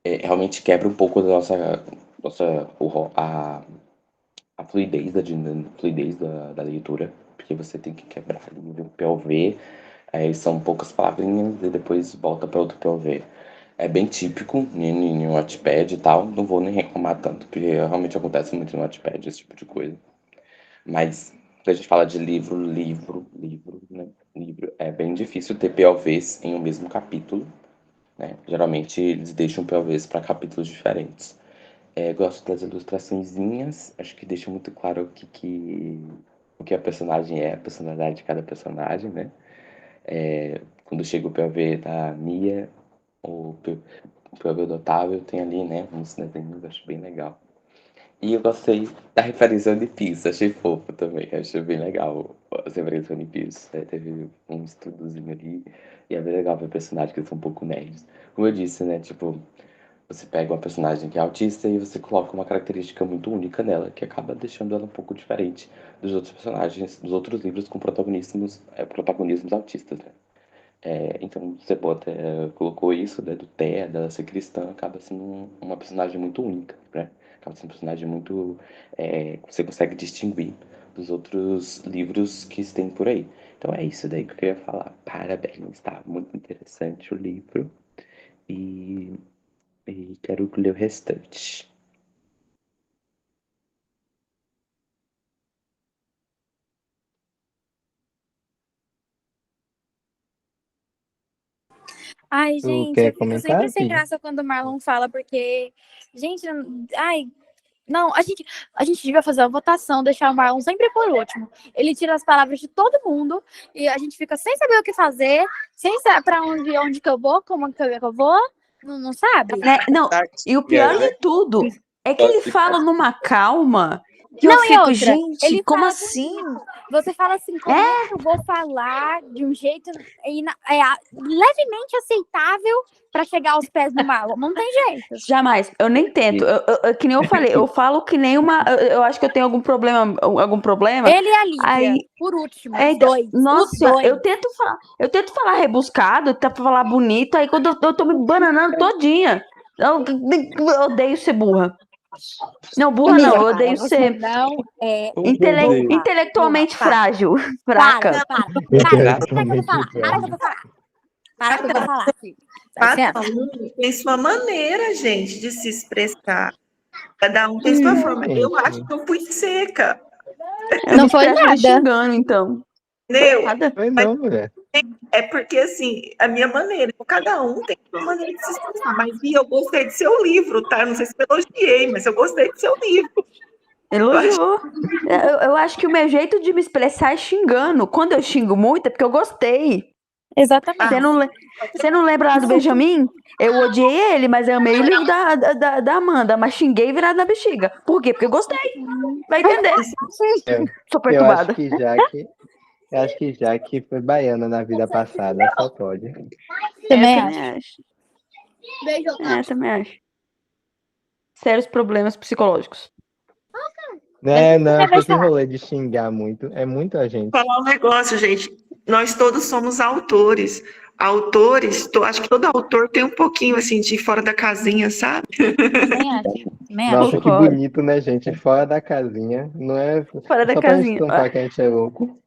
realmente quebra um pouco da a fluidez da leitura, porque você tem que quebrar ali um POV, aí são poucas palavrinhas e depois volta para outro POV. É bem típico em Wattpad e tal, não vou nem reclamar tanto, porque realmente acontece muito no Wattpad esse tipo de coisa. Mas quando a gente fala de livro, né? Livro, é bem difícil ter POVs em um mesmo capítulo, né? Geralmente eles deixam POVs para capítulos diferentes. Gosto das ilustraçõezinhas, acho que deixa muito claro o que a personagem é, a personalidade de cada personagem, né? Quando chega o POV da Mia, o POV do Otávio, tem ali, né, uns desenhos, acho bem legal. E eu gostei da referência ao One Piece, achei fofo também, achei bem legal as referências ao One Piece. Teve um estudozinho ali, e é bem legal ver personagens que são um pouco nerds. Como eu disse, né, tipo, você pega uma personagem que é autista e você coloca uma característica muito única nela, que acaba deixando ela um pouco diferente dos outros personagens, dos outros livros com protagonismos autistas, né? Então, você colocou isso, né, do Thea, dela ser cristã, acaba sendo uma personagem muito única, né? Acaba sendo um personagem muito... você consegue distinguir dos outros livros que tem por aí. Então é isso daí que eu queria falar. Parabéns, tá? Muito interessante o livro. E, e quero ler o restante. Ai, Tu gente, quer eu fico sempre comentar, sem Vi? graça quando o Marlon fala, porque, gente, ai, não, a gente devia fazer uma votação, deixar o Marlon sempre por último. Ele tira as palavras de todo mundo e a gente fica sem saber o que fazer, sem saber pra onde que eu vou, como que eu vou, não sabe? Né? Não, e o pior de tudo é que ele fala numa calma que eu Não, e fico, outra, gente, ele como fala assim? Você fala assim, como é que eu vou falar de um jeito levemente aceitável para chegar aos pés do Marlon? Não tem jeito. Jamais, eu nem tento. Que nem eu falei, eu falo que nem uma. Eu acho que eu tenho algum problema. Ele e a Lívia, Aí, por último, É, os dois. nossa Os senhora, dois. eu tento falar rebuscado, tento falar bonito, aí quando eu tô me bananando todinha. Eu odeio ser burra. Não, burra Amiga, não, eu para, odeio você ser não é intelectualmente burra, para. frágil, Para, fraca. para. Para que eu vou falar. Intelectualmente Para que eu vou falar. Para que eu vou falar, filho. Tá Cada certo? um tem sua maneira, gente, de se expressar. Cada um tem sua forma. Eu acho que eu fui seca, Eu Não me foi expresso me nada. xingando, então. entendeu? Nada. Foi não, mulher. É porque, assim, a minha maneira, cada um tem sua maneira de se expressar. Mas, Bia, eu gostei do seu livro, tá? Eu não sei se eu elogiei, mas eu gostei do seu livro. Elogiou. Eu acho que o meu jeito de me expressar é xingando. Quando eu xingo muito é porque eu gostei. Exatamente. Você não lembra lá do Benjamin? Eu odiei ele, mas eu amei o livro da Amanda, mas xinguei virado na bexiga. Por quê? Porque eu gostei. Vai entender. Eu, Sou eu acho perturbada. que Jaque foi baiana na vida passada, só pode. Também Também acho. acho. Também acho. Sérios problemas psicológicos. Né, não, Vai porque esse falar. rolê de xingar muito é muita gente. Vou falar um negócio, gente. Nós todos somos autores. autores, acho que todo autor tem um pouquinho, assim, de fora da casinha, sabe? Também acho. Também acho. Nossa, que Concordo. bonito, né, gente? Fora da casinha. Não é Fora da só pra gente casinha. contar que a gente é louco.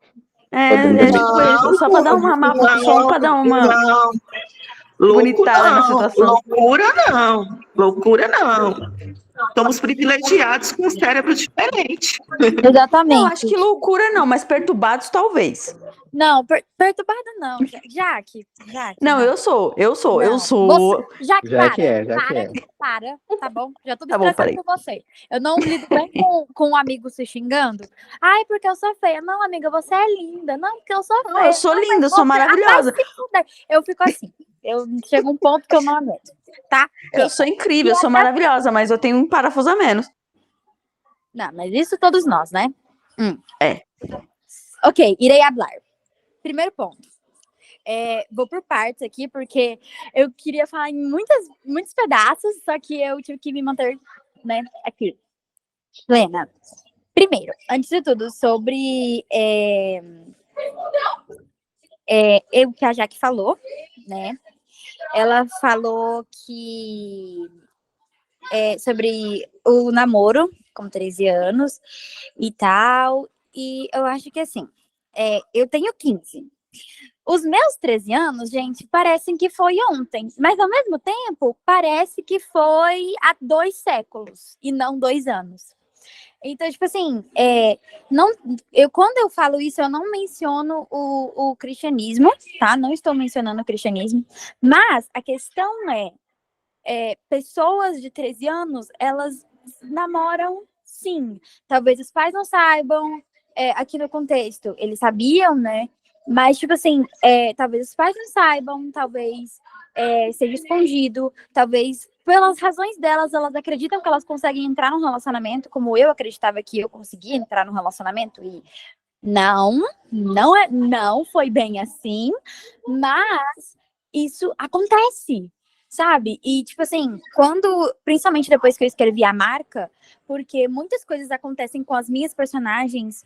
É tipo isso, só pra dar uma só pra dar uma Não, louco bonitada na não, situação. loucura não. Somos privilegiados com um cérebro diferente. Eu Exatamente. acho que loucura não, mas perturbados talvez. Não, perturbada não, Jaque. Não, eu sou. Não. Jaque, Já que é, já que é. para, tá bom? Já tô me Tá bom, estressando parei. com você. Eu não lido bem com um amigo se xingando. Ai, porque eu sou feia. Não, amiga, você é linda. Não, porque eu sou feia. Não, eu sou linda, eu sou você- maravilhosa. vai se fuder. Eu fico assim. Eu chego um ponto que eu não aguento, tá? Eu sou incrível, eu sou maravilhosa, mas eu tenho um parafuso a menos. Não, mas isso todos nós, né? É. Ok, irei hablar. Primeiro ponto. Vou por partes aqui, porque eu queria falar em muitos pedaços, só que eu tive que me manter, né, aqui. Lena, primeiro, antes de tudo, sobre o que a Jaque falou, né? Ela falou que sobre o namoro com 13 anos e tal, e eu acho que assim, eu tenho 15. Os meus 13 anos, gente, parecem que foi ontem, mas ao mesmo tempo parece que foi há 2 séculos e não 2 anos. Então, tipo assim, quando eu falo isso, eu não menciono o cristianismo, tá? Não estou mencionando o cristianismo, mas a questão pessoas de 13 anos, elas namoram, sim. Talvez os pais não saibam, aqui no contexto, eles sabiam, né? Mas, tipo assim, talvez os pais não saibam, talvez seja escondido, talvez pelas razões delas, elas acreditam que elas conseguem entrar num relacionamento, como eu acreditava que eu conseguia entrar num relacionamento, e não foi bem assim, mas isso acontece, sabe? E, tipo assim, principalmente depois que eu escrevi a marca, porque muitas coisas acontecem com as minhas personagens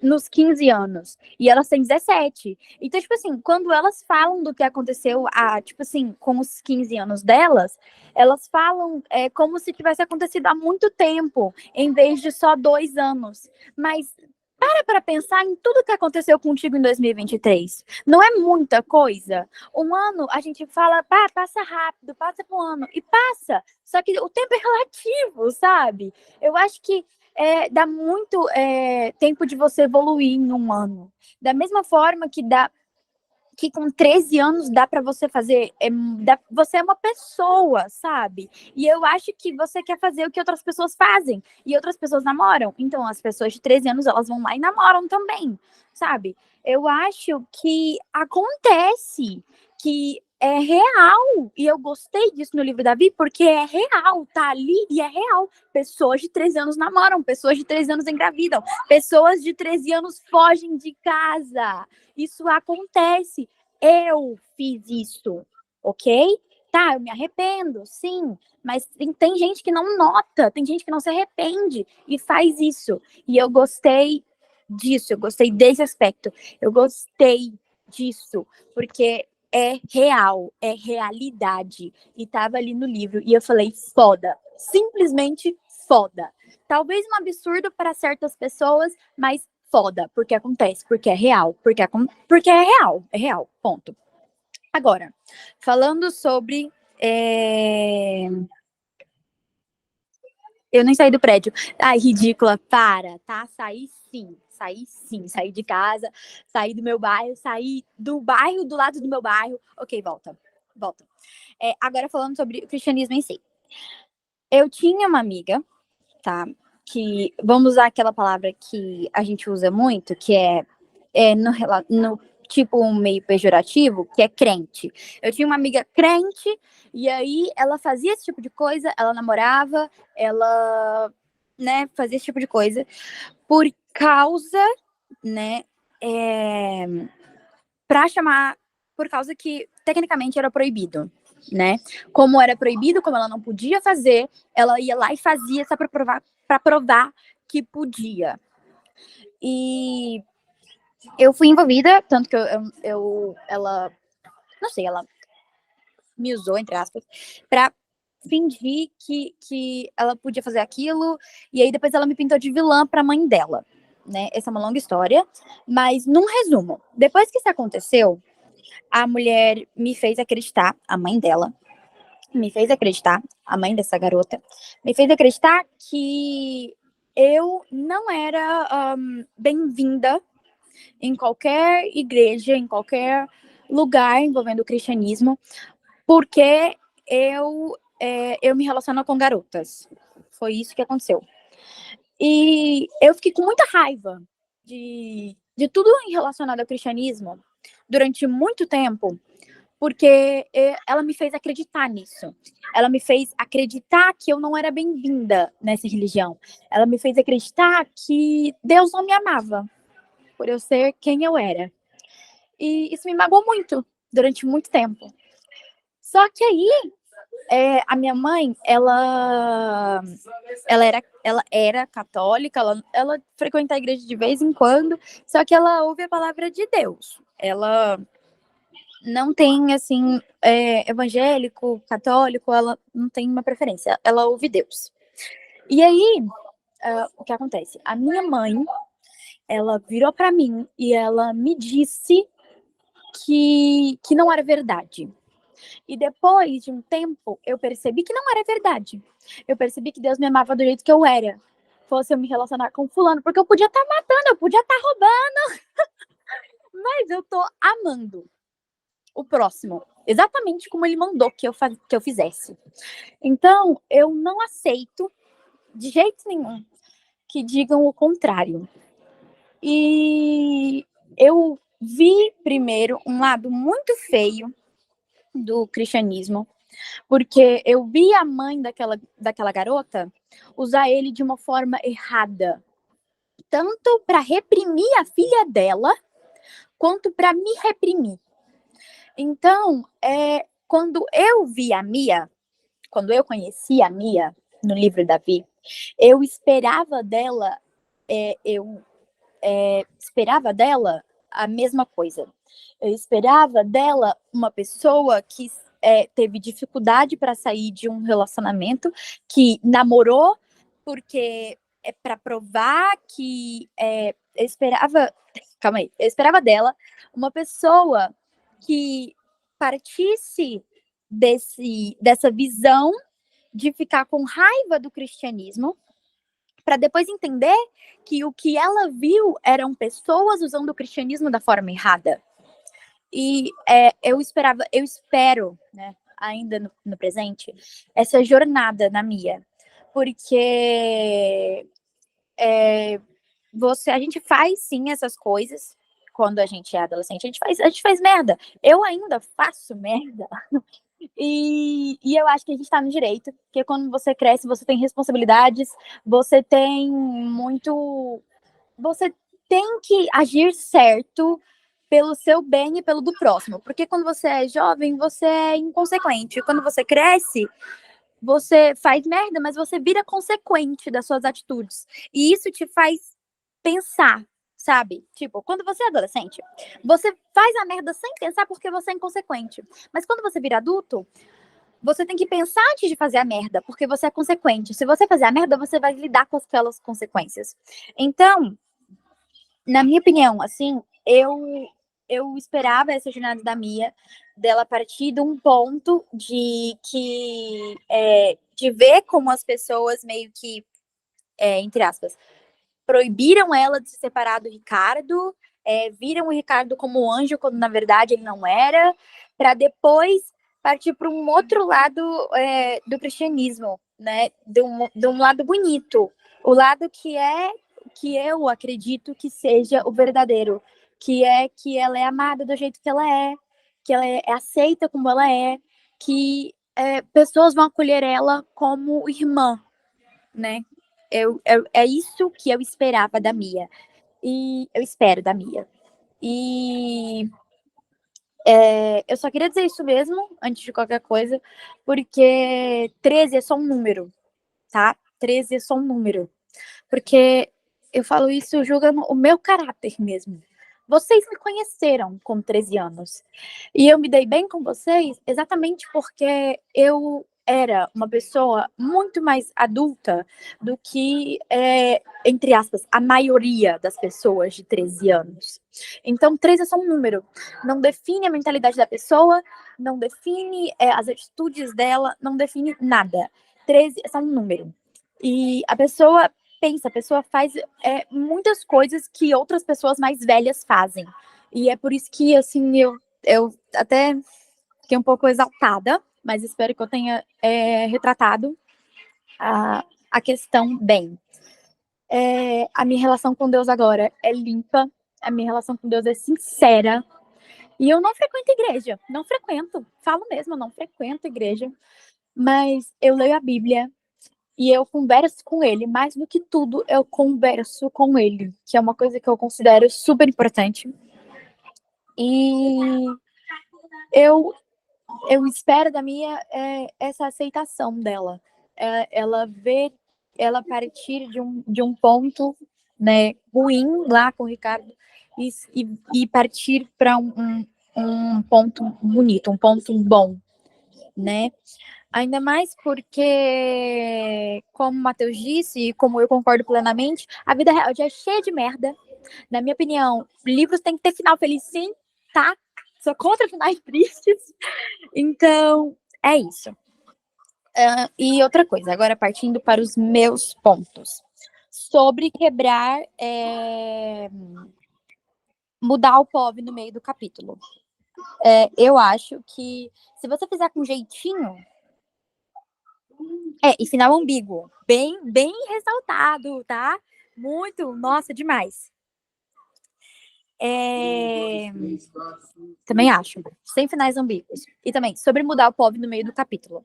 nos 15 anos, e elas têm 17. Então, tipo assim, quando elas falam do que aconteceu, tipo assim, com os 15 anos delas, elas falam como se tivesse acontecido há muito tempo, em vez de só 2 anos. Mas para pensar em tudo que aconteceu contigo em 2023. Não é muita coisa. Um ano, a gente fala, passa rápido, passa por um ano. E passa. Só que o tempo é relativo, sabe? Eu acho que dá muito tempo de você evoluir em um ano. Da mesma forma que com 13 anos dá para você fazer, você é uma pessoa, sabe? E eu acho que você quer fazer o que outras pessoas fazem, e outras pessoas namoram. Então, as pessoas de 13 anos, elas vão lá e namoram também, sabe? Eu acho que acontece, que é real, e eu gostei disso no livro da Vi, porque é real, tá ali e é real. Pessoas de 13 anos namoram, pessoas de 13 anos engravidam, pessoas de 13 anos fogem de casa. Isso acontece. Eu fiz isso, ok? Tá, eu me arrependo, sim. Mas tem gente que não nota, tem gente que não se arrepende e faz isso. E eu gostei disso, eu gostei desse aspecto. Eu gostei disso, porque é real, é realidade. E tava ali no livro. E eu falei, foda. Simplesmente foda. Talvez um absurdo para certas pessoas, mas foda, porque acontece, porque é real, porque é real, ponto. Agora, falando sobre eu nem saí do prédio. Ai, ridícula, para, tá? Saí sim, saí de casa, saí do meu bairro, saí do bairro do lado do meu bairro. Ok, volta. Agora falando sobre o cristianismo em si. Eu tinha uma amiga, tá? Que, vamos usar aquela palavra que a gente usa muito, que no tipo meio pejorativo, que é crente. Eu tinha uma amiga crente, e aí ela fazia esse tipo de coisa, ela namorava, ela, né, fazia esse tipo de coisa, por causa, né, por causa que tecnicamente era proibido, né? Como era proibido, como ela não podia fazer, ela ia lá e fazia só para provar que podia. E eu fui envolvida, tanto que ela não sei, ela me usou, entre aspas, pra fingir que ela podia fazer aquilo, e aí depois ela me pintou de vilã pra mãe dela, né? Essa é uma longa história, mas num resumo, depois que isso aconteceu, a mulher me fez acreditar, a mãe dela, me fez acreditar, a mãe dessa garota, me fez acreditar que eu não era bem-vinda em qualquer igreja, em qualquer lugar envolvendo o cristianismo, porque eu me relaciono com garotas. Foi isso que aconteceu. E eu fiquei com muita raiva de tudo relacionado ao cristianismo durante muito tempo, porque ela me fez acreditar nisso. Ela me fez acreditar que eu não era bem-vinda nessa religião. Ela me fez acreditar que Deus não me amava por eu ser quem eu era. E isso me magoou muito durante muito tempo. Só que aí, a minha mãe, ela era católica, ela frequenta a igreja de vez em quando, só que ela ouve a palavra de Deus. Ela não tem, assim, evangélico, católico, ela não tem uma preferência, ela ouve Deus. E aí, o que acontece? A minha mãe, ela virou para mim e ela me disse que não era verdade. E depois de um tempo, eu percebi que não era verdade. Eu percebi que Deus me amava do jeito que eu era. Fosse eu me relacionar com fulano, porque eu podia estar matando, eu podia estar roubando. Mas eu tô amando o próximo, exatamente como ele mandou que eu fizesse. Então, eu não aceito, de jeito nenhum, que digam o contrário. E eu vi primeiro um lado muito feio do cristianismo, porque eu vi a mãe daquela garota usar ele de uma forma errada, tanto para reprimir a filha dela, quanto para me reprimir. Então, quando eu vi a Mia, quando eu conheci a Mia no livro Davi, eu esperava dela, esperava dela a mesma coisa. Eu esperava dela uma pessoa que teve dificuldade para sair de um relacionamento, que namorou porque para provar que eu esperava, calma aí, eu esperava dela uma pessoa que partisse dessa visão de ficar com raiva do cristianismo, para depois entender que o que ela viu eram pessoas usando o cristianismo da forma errada. E eu espero, né, ainda no presente, essa jornada na Mia, porque a gente faz sim essas coisas quando a gente é adolescente, a gente faz merda. Eu ainda faço merda. E eu acho que a gente tá no direito, porque quando você cresce, você tem responsabilidades, você tem muito. Você tem que agir certo pelo seu bem e pelo do próximo. Porque quando você é jovem, você é inconsequente. Quando você cresce, você faz merda, mas você vira consequente das suas atitudes. E isso te faz pensar, sabe? Tipo, quando você é adolescente, você faz a merda sem pensar porque você é inconsequente. Mas quando você vira adulto, você tem que pensar antes de fazer a merda, porque você é consequente. Se você fazer a merda, você vai lidar com aquelas consequências. Então, na minha opinião, assim, eu esperava essa jornada da Mia, dela partir de um ponto de ver como as pessoas meio que, entre aspas, proibiram ela de se separar do Ricardo, viram o Ricardo como anjo, quando na verdade ele não era, para depois partir para um outro lado do cristianismo, né? De um lado bonito, o lado que eu acredito que seja o verdadeiro, que ela é amada do jeito que ela é aceita como ela que pessoas vão acolher ela como irmã, né? É isso que eu esperava da Mia. E eu espero da Mia. E eu só queria dizer isso mesmo, antes de qualquer coisa, porque 13 é só um número, tá? 13 é só um número. Porque eu falo isso julgando o meu caráter mesmo. vocês me conheceram com 13 anos. E eu me dei bem com vocês exatamente porque eu era uma pessoa muito mais adulta do que, entre aspas, a maioria das pessoas de 13 anos. Então, 13 é só um número. Não define a mentalidade da pessoa, não define as atitudes dela, não define nada. 13 é só um número. E a pessoa pensa, a pessoa faz muitas coisas que outras pessoas mais velhas fazem. E é por isso que, assim, eu até fiquei um pouco exaltada, mas espero que eu tenha retratado a questão bem. A minha relação com Deus agora é limpa, a minha relação com Deus é sincera, e eu não frequento igreja, não frequento, falo mesmo, eu não frequento igreja, mas eu leio a Bíblia, e eu converso com ele, mais do que tudo, eu converso com ele, que é uma coisa que eu considero super importante. E eu espero da minha essa aceitação dela. Ela partir de um ponto, né, ruim lá com o Ricardo e partir para um ponto bonito, um ponto bom, né? Ainda mais porque, como o Matheus disse, e como eu concordo plenamente, a vida real já é cheia de merda. Na minha opinião, livros têm que ter final feliz, sim, tá? Sou contra finais tristes. Então, é isso. E outra coisa, agora partindo para os meus pontos. Sobre quebrar, mudar o POV no meio do capítulo. Eu acho que se você fizer com jeitinho, e final ambíguo, bem ressaltado, tá? Muito, nossa, demais. Também acho, sem finais ambíguos. E também, sobre mudar o POV no meio do capítulo.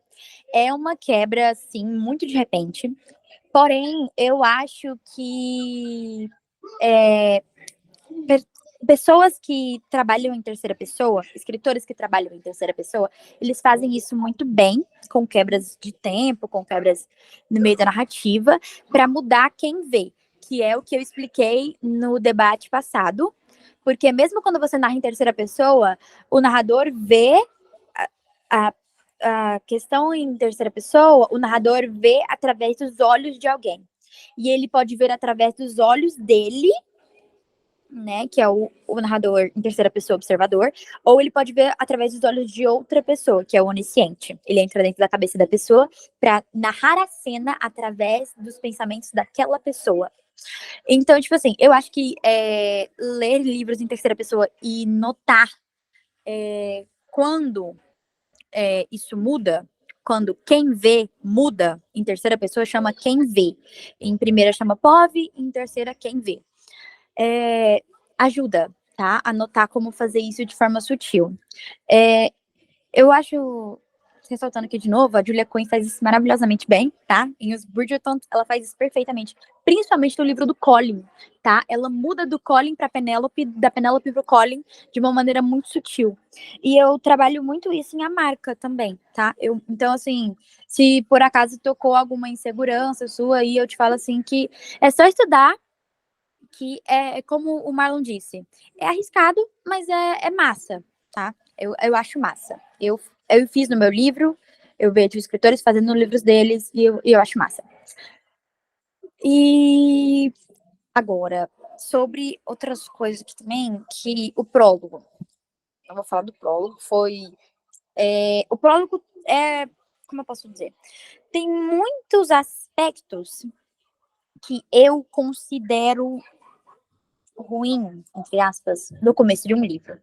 É uma quebra, assim, muito de repente. Porém, eu acho que pessoas que trabalham em terceira pessoa, escritores que trabalham em terceira pessoa, eles fazem isso muito bem, com quebras de tempo, com quebras no meio da narrativa, para mudar quem vê, que é o que eu expliquei no debate passado, porque mesmo quando você narra em terceira pessoa, o narrador vê a questão em terceira pessoa, o narrador vê através dos olhos de alguém. E ele pode ver através dos olhos dele, né, que é o narrador em terceira pessoa observador, ou ele pode ver através dos olhos de outra pessoa, que é o onisciente. Ele entra dentro da cabeça da pessoa para narrar a cena através dos pensamentos daquela pessoa. Então, tipo assim, eu acho que ler livros em terceira pessoa e notar quando isso muda, quando quem vê muda, em terceira pessoa chama quem vê. Em primeira chama POV, em terceira quem vê. Ajuda, tá? A notar como fazer isso de forma sutil. Eu acho, ressaltando aqui de novo, a Julia Quinn faz isso maravilhosamente bem, tá? Em Os Bridgerton, ela faz isso perfeitamente. Principalmente no livro do Colin, tá? Ela muda do Colin pra Penélope, da Penélope pro Colin, de uma maneira muito sutil. E eu trabalho muito isso em A Marca também, tá? Então, assim, se por acaso tocou alguma insegurança sua, aí eu te falo assim que é só estudar, que como o Marlon disse, é arriscado, mas é massa, tá? Eu acho massa. Eu fiz no meu livro, eu vejo escritores fazendo livros deles e eu acho massa. E agora, sobre outras coisas aqui também, que o prólogo. Eu vou falar do prólogo, o prólogo como eu posso dizer? Tem muitos aspectos que eu considero ruim, entre aspas, no começo de um livro.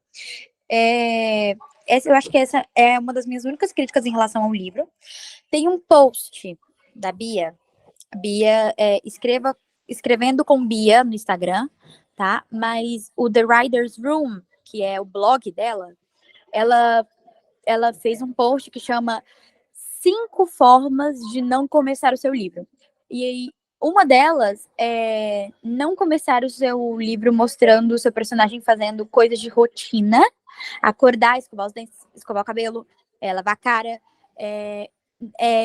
Eu acho que essa é uma das minhas únicas críticas em relação ao livro. Tem um post da Bia escrevendo com Bia no Instagram, tá? Mas o The Writer's Room, que é o blog dela, ela fez um post que chama 5 formas de não começar o seu livro. E aí, uma delas é não começar o seu livro mostrando o seu personagem fazendo coisas de rotina, acordar, escovar os dentes, escovar o cabelo, lavar a cara,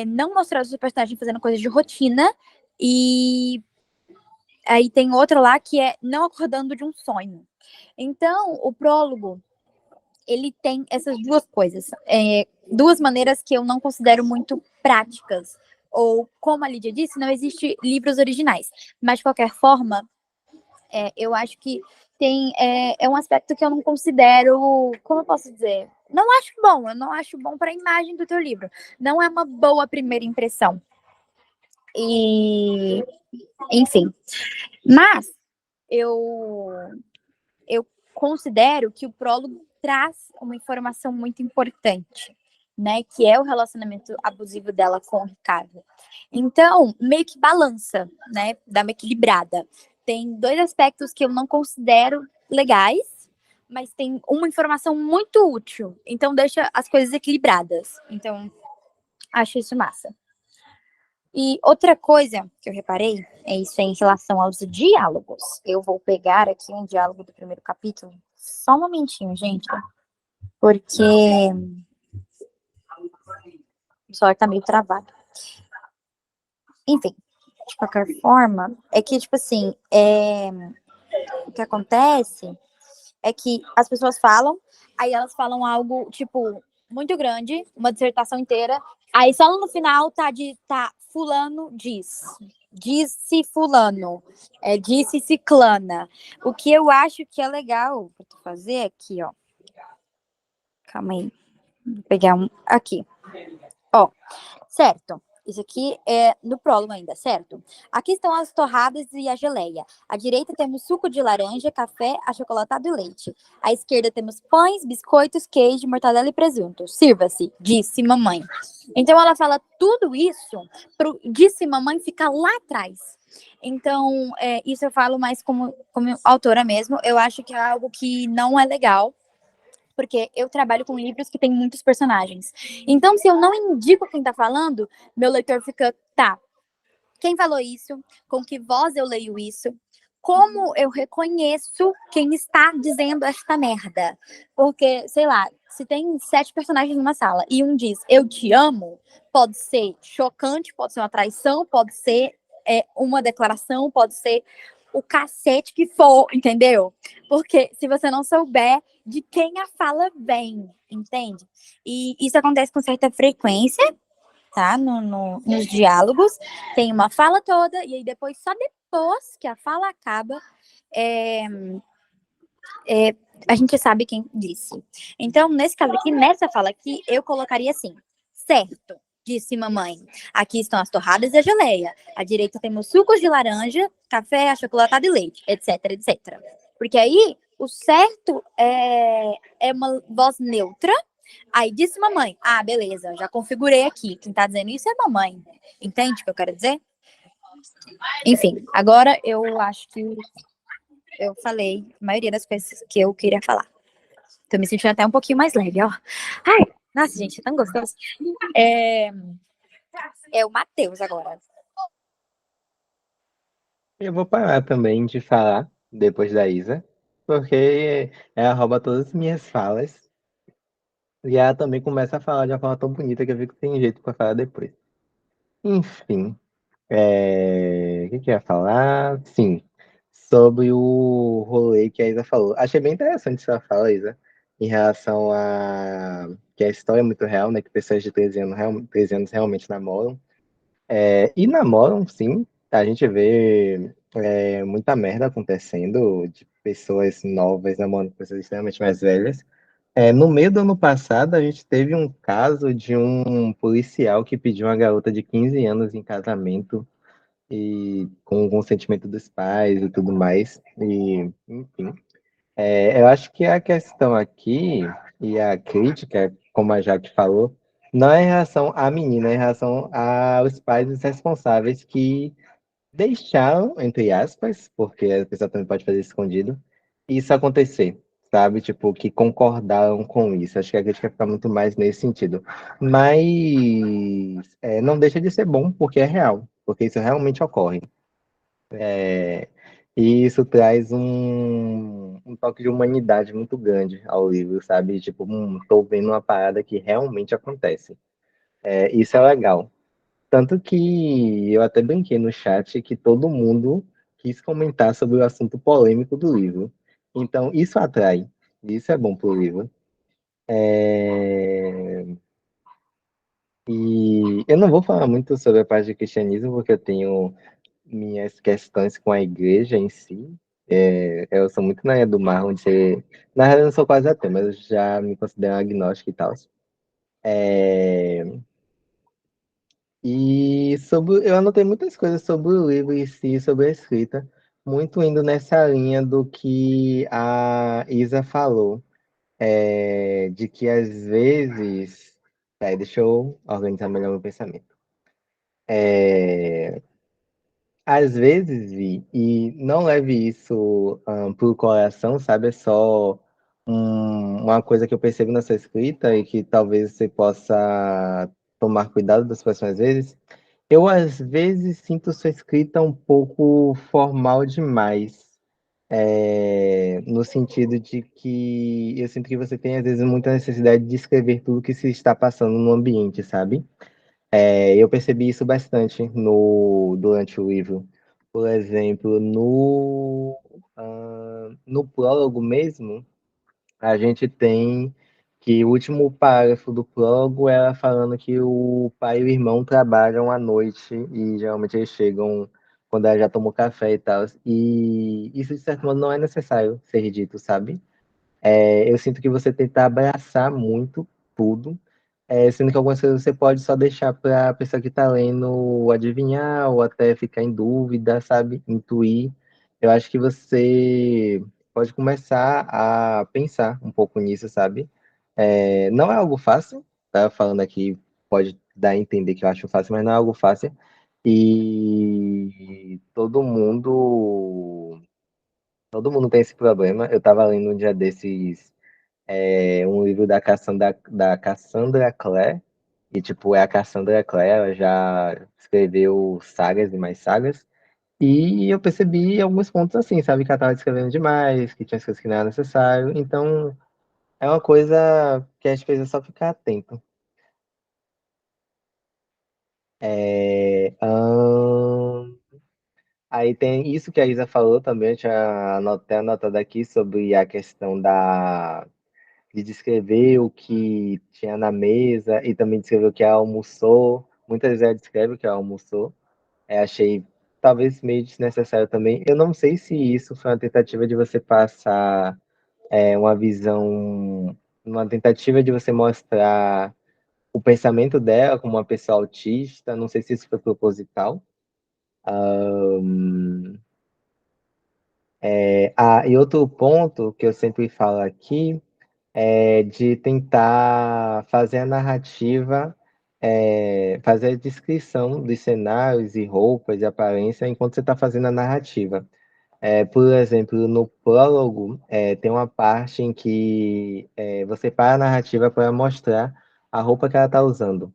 não mostrar o seu personagem fazendo coisas de rotina e Aí tem outro lá que é Não Acordando de um Sonho. Então, o prólogo, ele tem essas duas coisas. Duas maneiras que eu não considero muito práticas. Ou, como a Lídia disse, não existe livros originais. Mas, de qualquer forma, eu acho que é um aspecto que eu não considero, como eu posso dizer? Não acho bom, eu não acho bom para a imagem do teu livro. Não é uma boa primeira impressão. E, enfim. Mas eu considero que o prólogo traz uma informação muito importante, né? Que é o relacionamento abusivo dela com o Ricardo. Então, meio que balança, né? Dá uma equilibrada. Tem dois aspectos que eu não considero legais, mas tem uma informação muito útil. Então, deixa as coisas equilibradas. Então, acho isso massa. E outra coisa que eu reparei é isso em relação aos diálogos. Eu vou pegar aqui um diálogo do primeiro capítulo. Só um momentinho, gente. Porque o celular tá meio travado. Enfim, de qualquer forma, é que, tipo assim, o que acontece é que as pessoas falam, aí elas falam algo, tipo, muito grande, uma dissertação inteira, aí só no final tá fulano diz. Disse fulano, disse ciclana. O que eu acho que é legal pra tu fazer aqui, ó. Calma aí. Vou pegar um aqui. Ó, certo. Isso aqui é no prólogo ainda, certo? Aqui estão as torradas e a geleia. À direita temos suco de laranja, café, achocolatado e leite. À esquerda temos pães, biscoitos, queijo, mortadela e presunto. Sirva-se, disse mamãe. Então ela fala tudo isso, disse mamãe fica lá atrás. Então, isso eu falo mais como autora mesmo. Eu acho que é algo que não é legal, porque eu trabalho com livros que tem muitos personagens. Então, se eu não indico quem tá falando, meu leitor fica, tá, quem falou isso? Com que voz eu leio isso? Como eu reconheço quem está dizendo esta merda? Porque, sei lá, se tem 7 personagens numa sala e um diz, eu te amo, pode ser chocante, pode ser uma traição, pode ser uma declaração, pode ser o cacete que for, entendeu? Porque se você não souber de quem a fala vem, entende? E isso acontece com certa frequência, tá? Nos diálogos, tem uma fala toda, e aí depois, só depois que a fala acaba, a gente sabe quem disse. Então, nesse caso aqui, nessa fala aqui, eu colocaria assim, certo, disse mamãe. Aqui estão as torradas e a geleia. À direita temos sucos de laranja, café, achocolatado e leite, etc, etc. Porque aí, o certo é uma voz neutra. Aí disse mamãe. Ah, beleza, já configurei aqui. Quem tá dizendo isso é mamãe. Entende o que eu quero dizer? Enfim, agora eu acho que eu falei a maioria das coisas que eu queria falar. Tô me sentindo até um pouquinho mais leve, ó. Ai, nossa, gente, é tão gostoso. É o Matheus agora. Eu vou parar também de falar depois da Isa, porque ela rouba todas as minhas falas. E ela também começa a falar de uma forma tão bonita que eu fico sem jeito pra falar depois. Enfim, o que eu ia falar? Sim, sobre o rolê que a Isa falou. Achei bem interessante essa fala, Isa, em relação a que a história é muito real, né? Que pessoas de 13 anos, 13 anos realmente namoram. E namoram, sim. A gente vê muita merda acontecendo de pessoas novas namorando pessoas extremamente mais velhas. No meio do ano passado, a gente teve um caso de um policial que pediu uma garota de 15 anos em casamento e com o consentimento dos pais e tudo mais. E, enfim, eu acho que a questão aqui e a crítica, como a Jaque falou, não é em relação à menina, é em relação aos pais os responsáveis que deixaram, entre aspas, porque a pessoa também pode fazer escondido, isso acontecer, sabe? Tipo, que concordaram com isso. Acho que a crítica fica muito mais nesse sentido. Mas não deixa de ser bom, porque é real, porque isso realmente ocorre. E isso traz um toque de humanidade muito grande ao livro, sabe? Tipo, tô vendo uma parada que realmente acontece. Isso é legal. Tanto que eu até brinquei no chat que todo mundo quis comentar sobre o assunto polêmico do livro. Então, isso atrai, isso é bom para o livro. E eu não vou falar muito sobre a parte de cristianismo, porque eu tenho minhas questões com a igreja em si. Eu sou muito na área do mar, onde você. Na realidade, eu não sou quase ateu, mas eu já me considero agnóstico e tal. E eu anotei muitas coisas sobre o livro em si, sobre a escrita, muito indo nessa linha do que a Isa falou, de que às vezes. Deixa eu organizar melhor meu pensamento. Às vezes, Vi, e não leve isso pro coração, sabe? É só uma coisa que eu percebo na sua escrita e que talvez você possa tomar cuidado das próximas vezes. Eu, às vezes, sinto sua escrita um pouco formal demais. No sentido de que eu sinto que você tem, às vezes, muita necessidade de escrever tudo que se está passando no ambiente, sabe? Eu percebi isso bastante durante o livro. Por exemplo, no prólogo mesmo, a gente tem que o último parágrafo do prólogo era falando que o pai e o irmão trabalham à noite e geralmente eles chegam quando ela já tomou café e tal. E isso, de certo modo, não é necessário ser dito, sabe? Eu sinto que você tenta abraçar muito tudo, sendo que algumas coisas você pode só deixar para a pessoa que está lendo adivinhar ou até ficar em dúvida, sabe? Intuir. Eu acho que você pode começar a pensar um pouco nisso, sabe? Não é algo fácil, tá? Falando aqui pode dar a entender que eu acho fácil, mas não é algo fácil. E todo mundo tem esse problema. Eu estava lendo um dia desses um livro da Cassandra Clare, e tipo, é a Cassandra Clare, ela já escreveu sagas e mais sagas, e eu percebi alguns pontos assim, sabe, que ela estava escrevendo demais, que tinha coisas que não era necessário, então é uma coisa que a gente precisa só ficar atento. É, Aí tem isso que a Isa falou também, eu tinha até anotado aqui sobre a questão de descrever o que tinha na mesa e também descrever o que ela almoçou. Muitas vezes ela descreve o que ela almoçou. Achei talvez meio desnecessário também. Eu não sei se isso foi uma tentativa de você passar uma visão, uma tentativa de você mostrar o pensamento dela como uma pessoa autista. Não sei se isso foi proposital. E outro ponto que eu sempre falo aqui de tentar fazer a narrativa, fazer a descrição dos cenários e roupas e aparência enquanto você está fazendo a narrativa. Por exemplo, no prólogo, tem uma parte em que você para a narrativa para mostrar a roupa que ela está usando.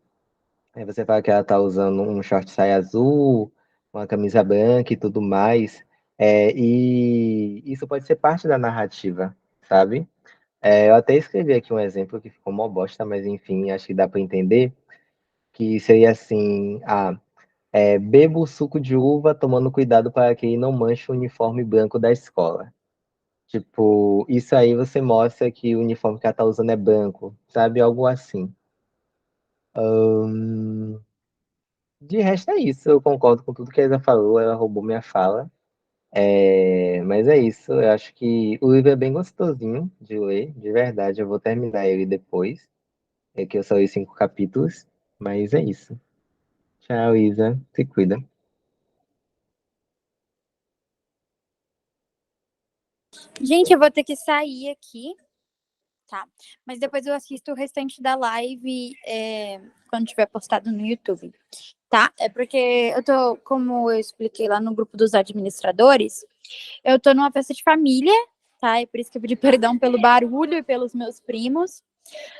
Aí você fala que ela está usando um short saia azul, uma camisa branca e tudo mais. E isso pode ser parte da narrativa, sabe? Eu até escrevi aqui um exemplo que ficou mó bosta, mas enfim, acho que dá para entender, que seria assim, bebo suco de uva tomando cuidado para que ele não manche o uniforme branco da escola. Tipo, isso aí você mostra que o uniforme que ela tá usando é branco, sabe? Algo assim. De resto é isso, eu concordo com tudo que a Isa falou, ela roubou minha fala. Mas é isso, eu acho que o livro é bem gostosinho de ler, de verdade, eu vou terminar ele depois. Que eu só li 5 capítulos, mas é isso. Tchau, Isa. Se cuida. Gente, eu vou ter que sair aqui, tá? Mas depois eu assisto o restante da live quando tiver postado no YouTube, tá? É porque como eu expliquei lá no grupo dos administradores, eu tô numa festa de família, tá? É por isso que eu pedi perdão pelo barulho e pelos meus primos.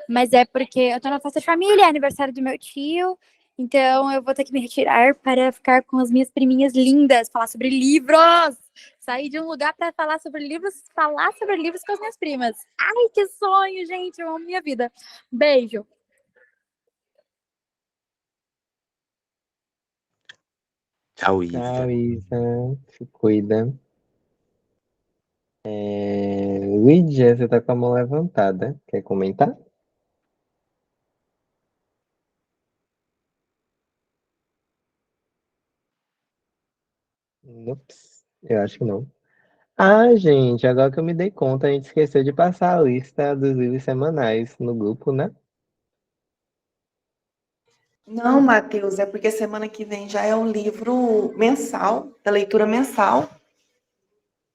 Mas é porque eu tô na festa de família, é aniversário do meu tio, então eu vou ter que me retirar para ficar com as minhas priminhas lindas, falar sobre livros. Sair de um lugar para falar sobre livros com as minhas primas. Ai, que sonho, gente, eu amo minha vida. Beijo. Tchau, Isa. Tchau, Isa. Se cuida. Lídia, você tá com a mão levantada. Quer comentar? Ups, eu acho que não. Ah, gente, agora que eu me dei conta, a gente esqueceu de passar a lista dos livros semanais no grupo, né? Não, Matheus, é porque semana que vem já é o livro mensal, da leitura mensal.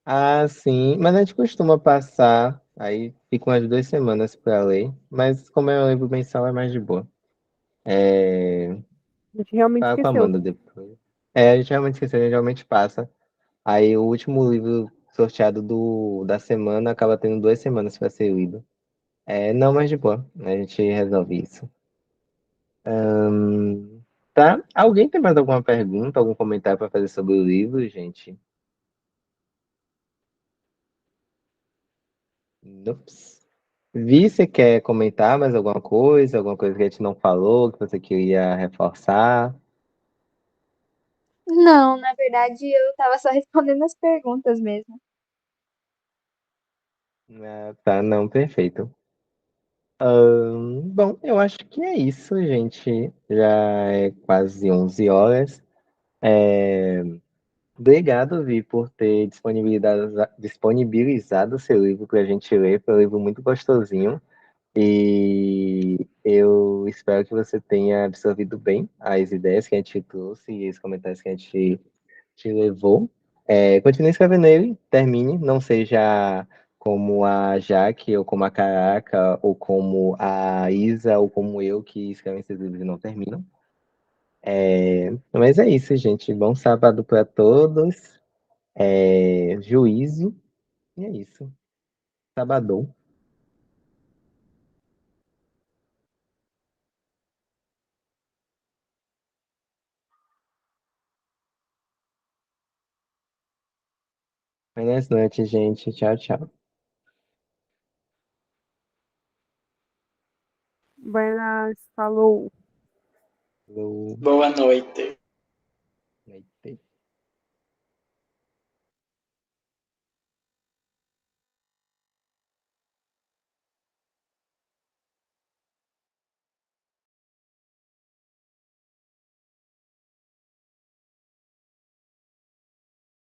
Ah, sim, mas a gente costuma passar, aí fica umas 2 semanas para ler, mas como é um livro mensal, é mais de boa. A gente realmente Fala com a esqueceu. Amanda depois. A gente realmente esqueceu, a gente realmente passa. Aí o último livro sorteado da semana acaba tendo 2 semanas para ser lido. Não, mas de boa, a gente resolve isso. Tá? Alguém tem mais alguma pergunta, algum comentário para fazer sobre o livro, gente? Ups. Vi, você quer comentar mais alguma coisa que a gente não falou, que você queria reforçar? Não, na verdade, eu tava só respondendo as perguntas mesmo. Ah, tá, não, perfeito. Bom, eu acho que é isso, gente. Já é quase 11 horas. Obrigado, Vi, por ter disponibilizado o seu livro para a gente ler. Foi um livro muito gostosinho. E eu espero que você tenha absorvido bem as ideias que a gente trouxe e os comentários que a gente te levou. Continue escrevendo ele, termine, não seja como a Jaque, ou como a Caraca, ou como a Isa, ou como eu, que escrevem esses livros e não terminam. Mas é isso, gente. Bom sábado para todos. Juízo. E é isso. Sabadão. Buenas noites, gente. Tchau, tchau. Buenas, falou. Falou. Boa noite. Noite.